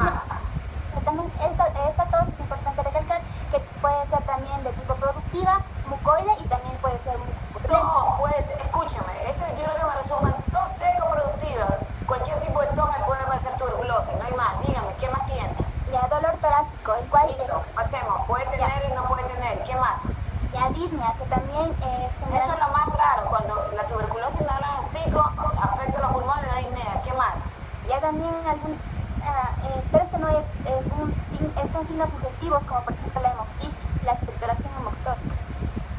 esta tos es importante recalcar que puede ser también de tipo productiva, mucoide y también puede ser mucopurulenta. No, pues escúchame, eso yo creo que me resumen, tos seco productiva, cualquier tipo de tos me puede parecer tuberculosis, no hay más, dígame, ¿qué más tiene? Ya, dolor torácico, el cual... Listo, pasemos, puede tener y no puede tener, ¿qué más? Ya, disnea, que también Eso es lo más raro, cuando la tuberculosis no la diagnostico, afecta los pulmones, la disnea, ¿qué más? Ya también pero esto no es son signos sugestivos, como por ejemplo la hemoptisis, la expectoración hemoctónica,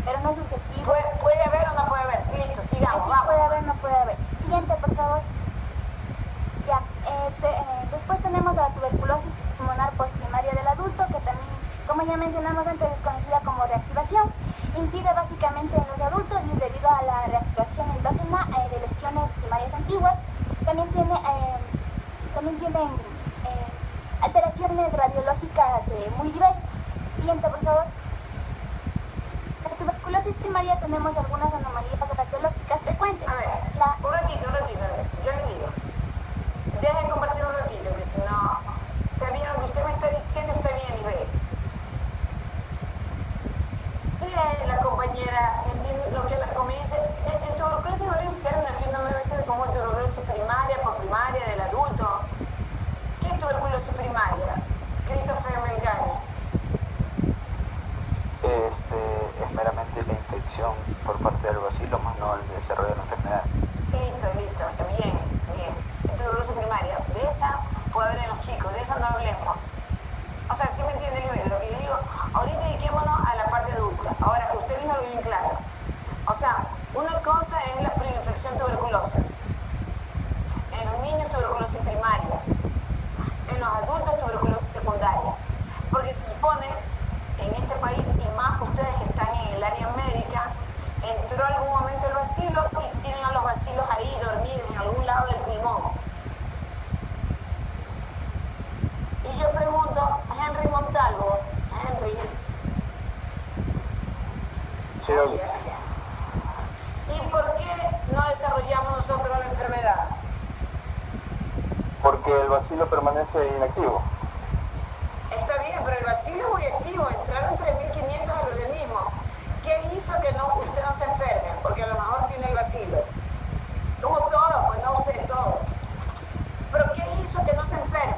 pero no es sugestivo. ¿Puede haber o no puede haber? Sí, listo, sigamos, sí, vamos. Puede haber, no puede haber. Siguiente, por favor. Ya, después tenemos a la tuberculosis pulmonar postprimaria del adulto, que también, como como ya mencionamos antes, es conocida como reactivación. Incide básicamente en los adultos y es debido a la reactivación endógena de lesiones primarias antiguas. También tienen alteraciones radiológicas muy diversas. Siguiente, por favor. En la tuberculosis primaria tenemos algunas anomalías radiológicas frecuentes. A ver, un ratito, yo le digo. Deje de compartir un ratito, que si no, está bien lo que usted me está diciendo, está bien y ve. La compañera entiende lo que como dice, en tuberculosis hay varios términos que no me veces como tuberculosis primaria, posprimaria, del adulto. ¿Qué es tuberculosis primaria? Christopher Melgani. Es meramente la infección por parte del bacilo, más no el desarrollo de la enfermedad. Listo, bien. En tuberculosis primaria, de esa puede haber en los chicos, de esa no hablemos. O sea, ¿sí me entiende, Libel? Lo que yo digo, ahorita dediquémonos a la parte adulta. Ahora, usted dijo algo bien claro. O sea, una cosa es la preinfección tuberculosa. En los niños, tuberculosis primaria. En los adultos, tuberculosis secundaria. Porque se supone, en este país, y más ustedes que están en el área médica, entró algún momento el bacilo y tienen a los bacilos ahí dormidos en algún lado del pulmón. Y yo pregunto, Henry Montalvo, Sí, ¿y por qué no desarrollamos nosotros la enfermedad? porque el bacilo permanece inactivo. Está bien, pero el bacilo es muy activo, entraron 3.500 al organismo. ¿Qué hizo que usted no se enferme? Porque a lo mejor tiene el bacilo. Como todo, pues no usted todo. Pero ¿qué hizo que no se enferme?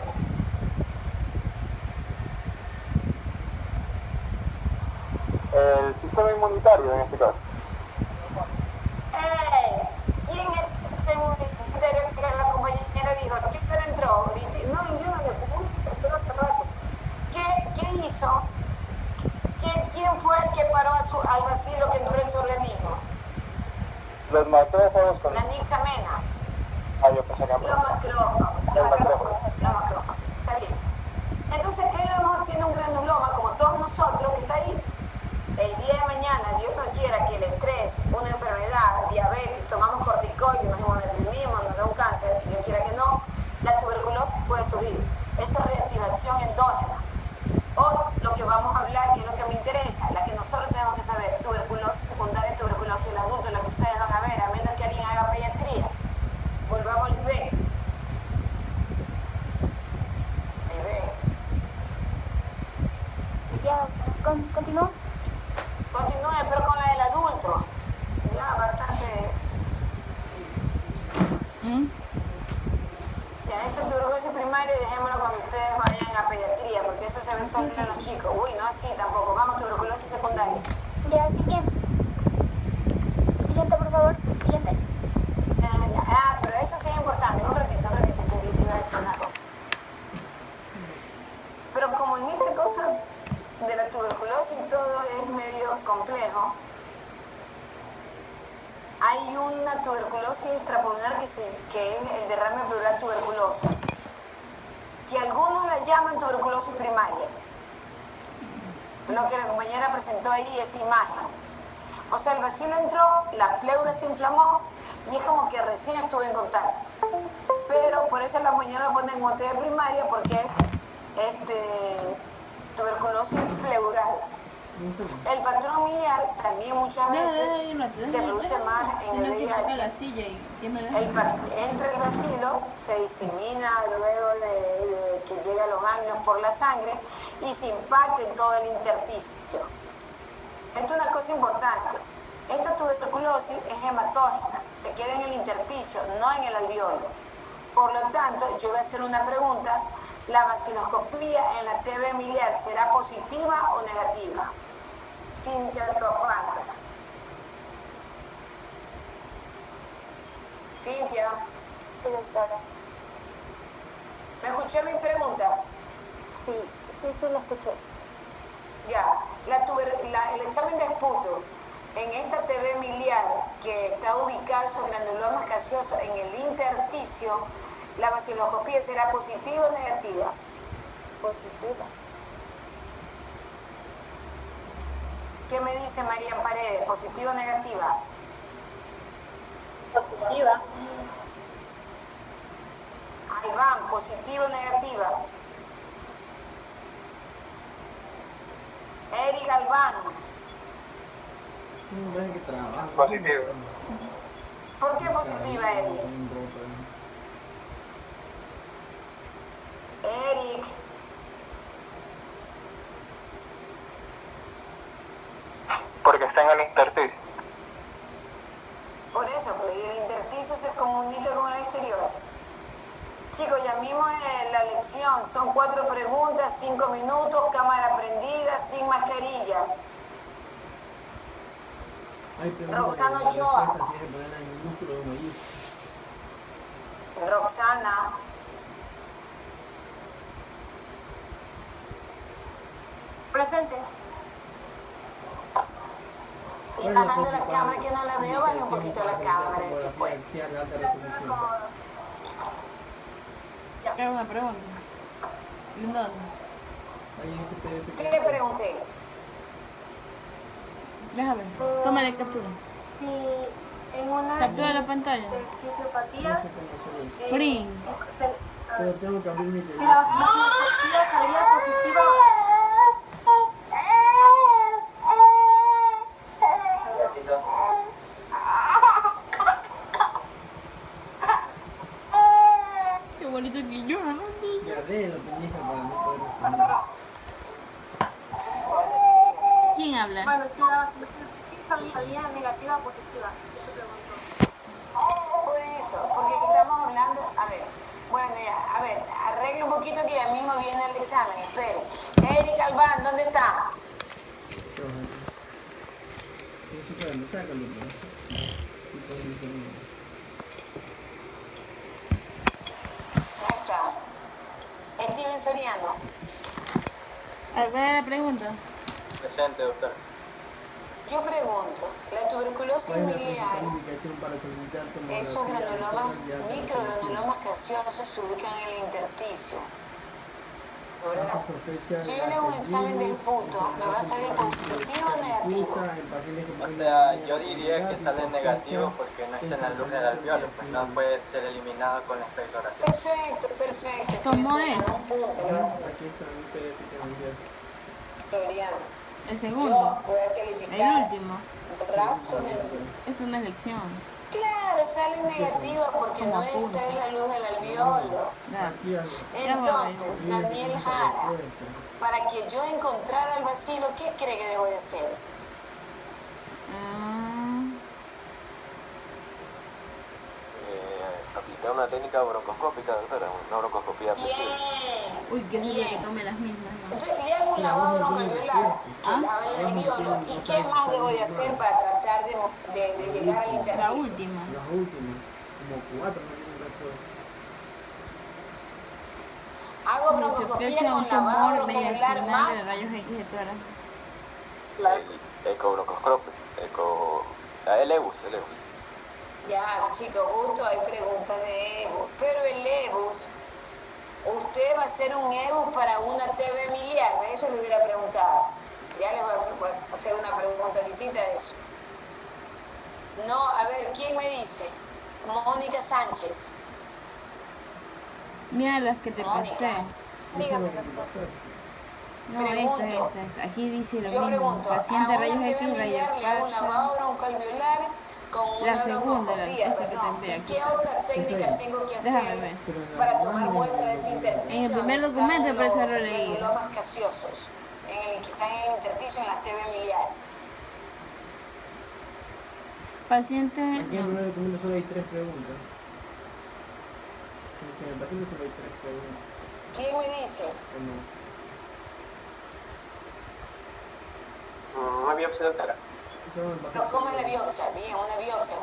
El sistema inmunitario en este caso. ¿Quién es el sistema inmunitario que la compañera dijo? ¿Quién entró ahorita? No, yo no me pregunto, hace rato. ¿Qué hizo? ¿Quién fue el que paró al bacilo que entró en su organismo? Los macrófagos con... La nixamena. Yo pensé que... Los macrófagos. Los macrófagos. Está bien. Entonces, él a lo mejor tiene un granuloma, como todos nosotros, que está ahí. El día de mañana, Dios no quiera que el estrés, una enfermedad, diabetes, tomamos corticoides, nos deprimimos, nos da un cáncer, Dios quiera que no, la tuberculosis puede subir. Eso es reactivación endógena. O lo que vamos a hablar, que es lo que me interesa, la que nosotros tenemos que saber, tuberculosis secundaria, tuberculosis en adulto, la que ustedes van a ver, a menos que alguien haga pediatría. Volvamos al IBE. Ya, continúo. Continúe, pero con la del adulto. Ya, bastante. Ya, esa tuberculosis primaria, dejémoslo cuando ustedes vayan a pediatría, porque eso se ve solo en los chicos. Uy, no así tampoco. Vamos, tuberculosis secundaria. Ya, siguiente. Siguiente, por favor. Siguiente. Pero eso sí es importante. Un ratito, que ahorita iba a decir una cosa. Pero como en esta cosa de la tuberculosis todo es medio complejo, hay una tuberculosis extrapulmonar que es el derrame pleural tuberculoso, que algunos la llaman tuberculosis primaria. Lo que la compañera presentó ahí es imagen. O sea, el bacilo entró, la pleura se inflamó y es como que recién estuvo en contacto. Pero por eso la compañera lo pone en mote de primaria, porque es tuberculosis pleural. El patrón miliar también muchas veces se produce más en el VIH. Entra el bacilo, se disemina luego de que llega a los ganglios por la sangre y se impacta en todo el intersticio. Esto es una cosa importante. Esta tuberculosis es hematógena, se queda en el intersticio, no en el alveolo. Por lo tanto, yo voy a hacer una pregunta. ¿La vaciloscopía en la TV miliar será positiva o negativa? Cintia Topanta. Cintia. Sí, doctora. ¿Me escuchó mi pregunta? Sí, la escuché. Ya, el examen de esputo en esta TV miliar que está ubicado sobre granulomas gaseosos en el intersticio, ¿la vaciloscopía será positiva o negativa? Positiva. ¿Qué me dice María Paredes? ¿Positiva o negativa? Positiva. Ahí van, positiva o negativa. Eric Galván. Positivo. ¿Por qué positiva, Eric? Eric. Porque está en el intersticio. Por eso, porque el intersticio se comunica con el exterior. Chicos, ya mismo en la lección son 4 preguntas, 5 minutos, cámara prendida, sin mascarilla. Roxana Ochoa. Roxana. Presente. Y bajando la cámara que no la veo, baje un poquito la cámara si puede. Quiero una pregunta. ¿En dónde? ¿Qué le pregunté? Déjame. Tómale captura. Si en una Captura la pantalla. de fisiopatía Print. Pero tengo que abrir mi si la fisiopatía salía positiva, Qué bonito que llora, ¿no? Ya ve la pendeja para no poder responder. ¿Quién habla? bueno, si la fisiopatía salía negativa o positiva, eso pregunto. Por eso, porque estamos hablando, a ver, bueno ya, a ver, arregle un poquito que ya mismo viene el examen, espere. Eric Galván, ¿dónde está? Sácalo, Ahí está. Steven Soriano. A ver, la pregunta. Presente, doctor. Yo pregunto, ¿la tuberculosis miliar, para solicitar esos granulomas, microgranulomas gaseosos se ubican en el intersticio? ¿Verdad? Si yo le hago un examen del puto, ¿me va a salir positivo o negativo? O sea, yo diría que sale negativo porque no está en la luz del alveolo, pues no puede ser eliminado con la expectoración. Perfecto, perfecto. ¿Cómo Estoy es? enseñando un punto, ¿verdad? Aquí está un PDF que me envió. Soriano. El Yo segundo. voy a El calificar último. razonamiento. Es una elección. Claro, sale negativa porque no está en la luz del alveolo. Entonces, Daniel Jara, para que yo encontrara el vacilo, ¿qué cree que debo de hacer? Aplicar una técnica broncoscópica, doctora, una broncoscopía Bien. Uy, que se Bien. que tome las mismas, ¿no? Entonces, le hago un lavado broncoalveolar que lava el alveolo. ¿Y qué más debo de hacer para tratar de llegar al La intersticio? última. Las últimas, como 4 no tienen respuesta. Hago Se broncoscopía piensa con un lavado tumor broncoalveolar mediastinal de más. rayos X de tórax. El EBUS. Ya, chicos, justo hay preguntas de EBUS. Pero el EBUS, usted va a hacer un EBUS para una TV miliar. Eso le hubiera preguntado. Ya les voy a hacer una pregunta distinta de eso. No, a ver, ¿quién me dice? Mónica Sánchez. Mira las que te Mónica. pasé. Dígame, No, Pregunto. esta. Aquí dice lo Yo mismo. pregunto, a Paciente una rayos TV X, miliar rayos le hago un X. lavado broncoalveolar con La una segunda, broncoscopía, esta que te perdón. envié ¿Y aquí. qué otra técnica tengo que Déjame hacer ver. para tomar muestra de ese intersticio? En el primer donde documento están parece los haberlo leído. granulomas gaseosos, que están en el intersticio en la TV miliar. Paciente. Aquí en el No. primer documento solo hay 3 preguntas. En el paciente solo hay 3 preguntas. ¿Quién me dice? Una biopsia, doctora. No, ¿cómo es la biopsia? Bien, una biopsia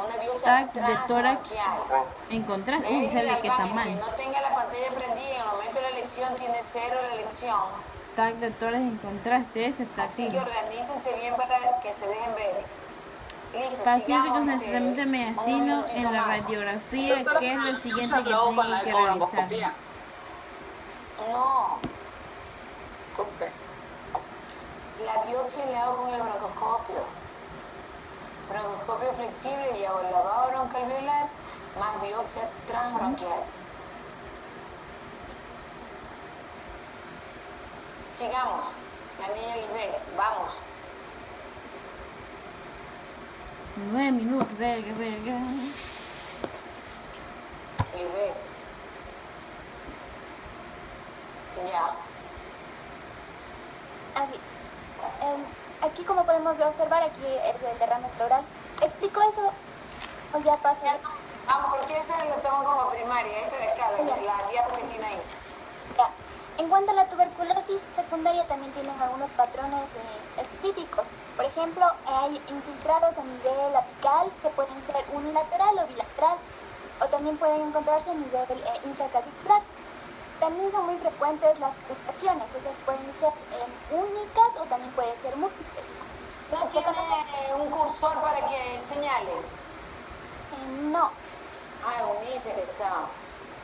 TAC de tórax transbronquial. en contraste. Uy, sale que está El que mal. no tenga la pantalla prendida en el momento de la elección tiene 0 la elección. TAC de tórax en contraste, ese está Así aquí. que organícense bien para que se dejen ver. Listo, Paciente con sigamos, sensibilidad un mediastino minutito en la más. radiografía, ¿qué es lo siguiente que tiene que realizar? No. La biopsia la hago con el broncoscopio. Broncoscopio flexible y hago el lavado broncoalveolar más biopsia transbronquial. Sigamos. La niña Lisbeth, vamos. 9 minutos, rega. Lisbeth. Ya. Así. Aquí, como podemos observar, aquí es el derrame pleural. ¿Explico eso o ya paso? Ya no. Vamos, porque esa lo toman como primaria. Esta de acá, la diapo que tiene ahí. Ya. En cuanto a la tuberculosis secundaria, también tienen algunos patrones específicos. Por ejemplo, hay infiltrados a nivel apical que pueden ser unilateral o bilateral, o también pueden encontrarse a nivel infraclavicular. También son muy frecuentes las cavitaciones, esas pueden ser únicas o también pueden ser múltiples. ¿No tiene un cursor para que señale? No. Ah, dice que está.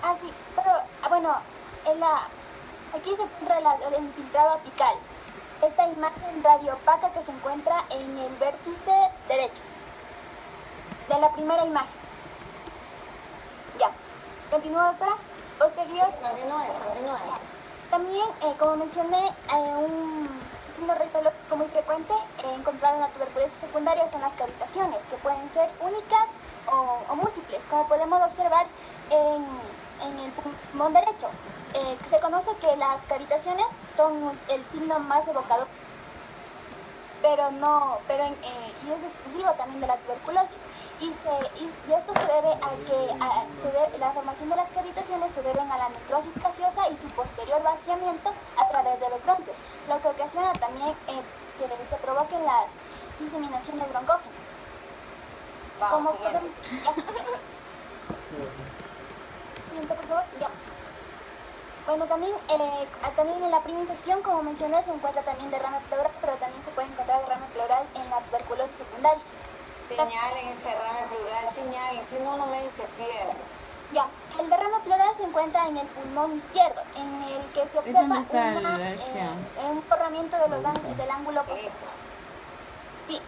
Ah, sí, pero bueno, aquí se encuentra el infiltrado apical. Esta imagen radiopaca que se encuentra en el vértice derecho de la primera imagen. Ya. ¿Continúa, doctora? Posterior. Continúe. También, como mencioné, un signo radiológico muy frecuente encontrado en la tuberculosis secundaria son las cavitaciones, que pueden ser únicas o múltiples, como podemos observar en el pulmón derecho. Se conoce que las cavitaciones son el signo más evocador, y es exclusivo también de la tuberculosis. Y esto se debe a que la formación de las cavitaciones se deben a la necrosis gaseosa y su posterior vaciamiento a través de los bronquios, lo que ocasiona también que se provoquen las diseminaciones broncógenas. Vamos, siguiente. Siguiente, por favor. Ya. Bueno, también en la primera infección, como mencioné, se encuentra también derrame pleural, pero también se puede encontrar derrame pleural en la tuberculosis secundaria. Señalen ese derrame pleural, si no, uno medio se pierde. Ya, el derrame pleural se encuentra en el pulmón izquierdo, en el que se observa un borramiento del ángulo posténico. Sí,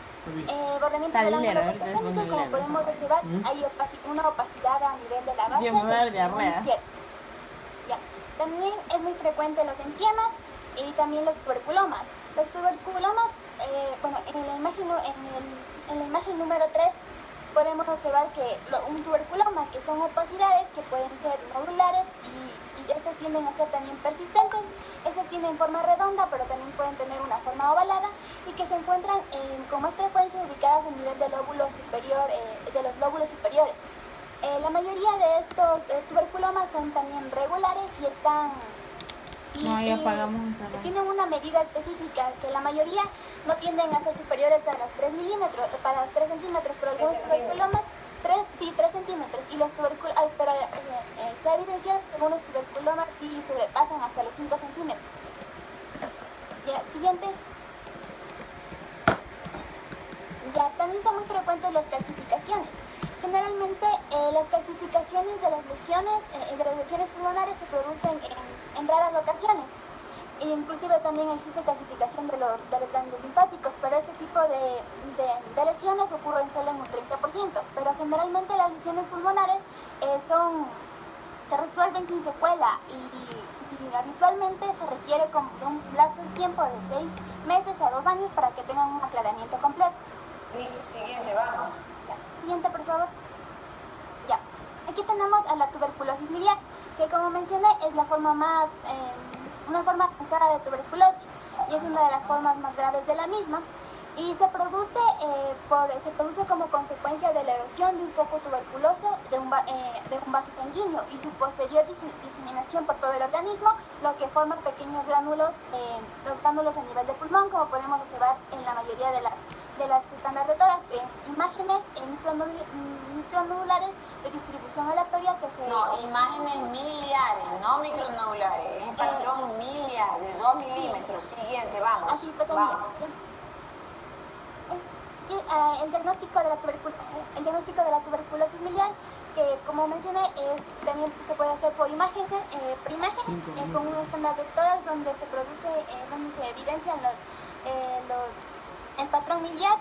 borramiento del ángulo posténico, como podemos observar, hay una opacidad a nivel de la base del pulmón izquierdo. Ya. También es muy frecuente los empiemas y también los tuberculomas. Los tuberculomas, en la imagen número 3 podemos observar que un tuberculoma, que son opacidades que pueden ser nodulares y estas tienden a ser también persistentes. Estas tienen forma redonda, pero también pueden tener una forma ovalada y que se encuentran con más frecuencia ubicadas a nivel del lóbulo superior, de los lóbulos superiores. La mayoría de estos tuberculomas son también regulares y están tienen una medida específica, que la mayoría no tienden a ser superiores a los 3 milímetros, para los 3 centímetros, pero algunos tuberculomas 3 centímetros, y los tuberculomas, pero se ha evidenciado que algunos tuberculomas sí sobrepasan hasta los 5 centímetros. Ya, siguiente. Ya, también son muy frecuentes las calcificaciones. Generalmente las calcificaciones de las lesiones pulmonares se producen en raras ocasiones. E inclusive también existe calcificación de los ganglios linfáticos, pero este tipo de lesiones ocurren solo en un 30%. Pero generalmente las lesiones pulmonares se resuelven sin secuela y habitualmente se requiere de un lapso de tiempo de 6 meses a 2 años para que tengan un aclaramiento completo. Listo, siguiente, vamos. Siguiente, por favor. Ya. Aquí tenemos a la tuberculosis miliar, que como mencioné es una forma avanzada de tuberculosis y es una de las formas más graves de la misma, y se produce como consecuencia de la erosión de un foco tuberculoso de un vaso sanguíneo y su posterior diseminación por todo el organismo, lo que forma pequeños gránulos, los gránulos a nivel de pulmón, como podemos observar en la mayoría de las estándares de tórax, imágenes micronodulares de distribución aleatoria que se... No, imágenes miliares, no micronodulares, es un patrón miliar de 2 milímetros. Siguiente, vamos. Así, vamos. El diagnóstico de la tuberculosis miliar que, como mencioné, también se puede hacer por imagen, con un estándar de vectores donde se produce, donde se evidencian el patrón miliar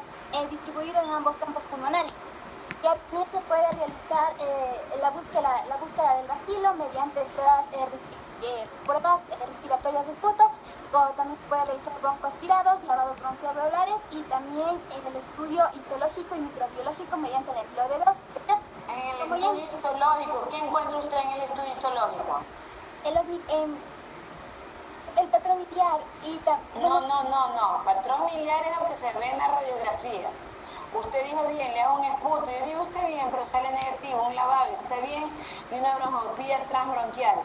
distribuido en ambos campos pulmonares. Y también se puede realizar la búsqueda del bacilo mediante pruebas respiratorias de esputo, o también se puede realizar broncoaspirados, lavados bronquialveolares y también el estudio histológico y microbiológico mediante el empleo de drogas. En el estudio histológico, ¿qué encuentra usted en el estudio histológico? El patrón miliar y también... No. Patrón miliar es lo que se ve en la radiografía. Usted dijo bien, le hago un esputo. Yo digo usted bien, pero sale negativo, un lavado, está bien, y una broncospía transbronquial.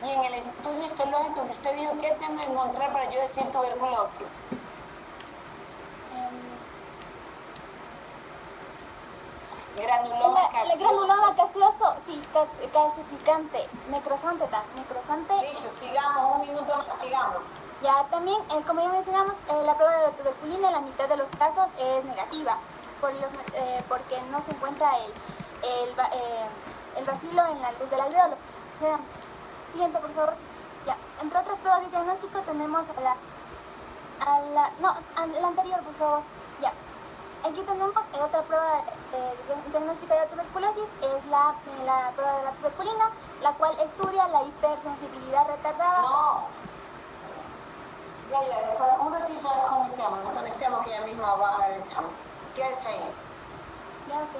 Y en el estudio histológico que usted dijo, ¿qué tengo que encontrar para yo decir tuberculosis? Granuloma gaseoso. El granuloma gaseoso, sí, calcificante, necrosante. Listo, sigamos, un minuto más, sigamos. Ya, también, como ya mencionamos, la prueba de tuberculina en la mitad de los casos es negativa, porque no se encuentra el bacilo en la luz del alveolo. Veamos. Siguiente, por favor. Ya, entre otras pruebas de diagnóstico tenemos la anterior, por favor. Ya. Aquí tenemos otra prueba de diagnóstico de la tuberculosis, es la prueba de la tuberculina, la cual estudia la hipersensibilidad retardada. No. Ya, un ratito desconectamos que ya mismo va a dar el examen. Quédese ahí. Ya, ok.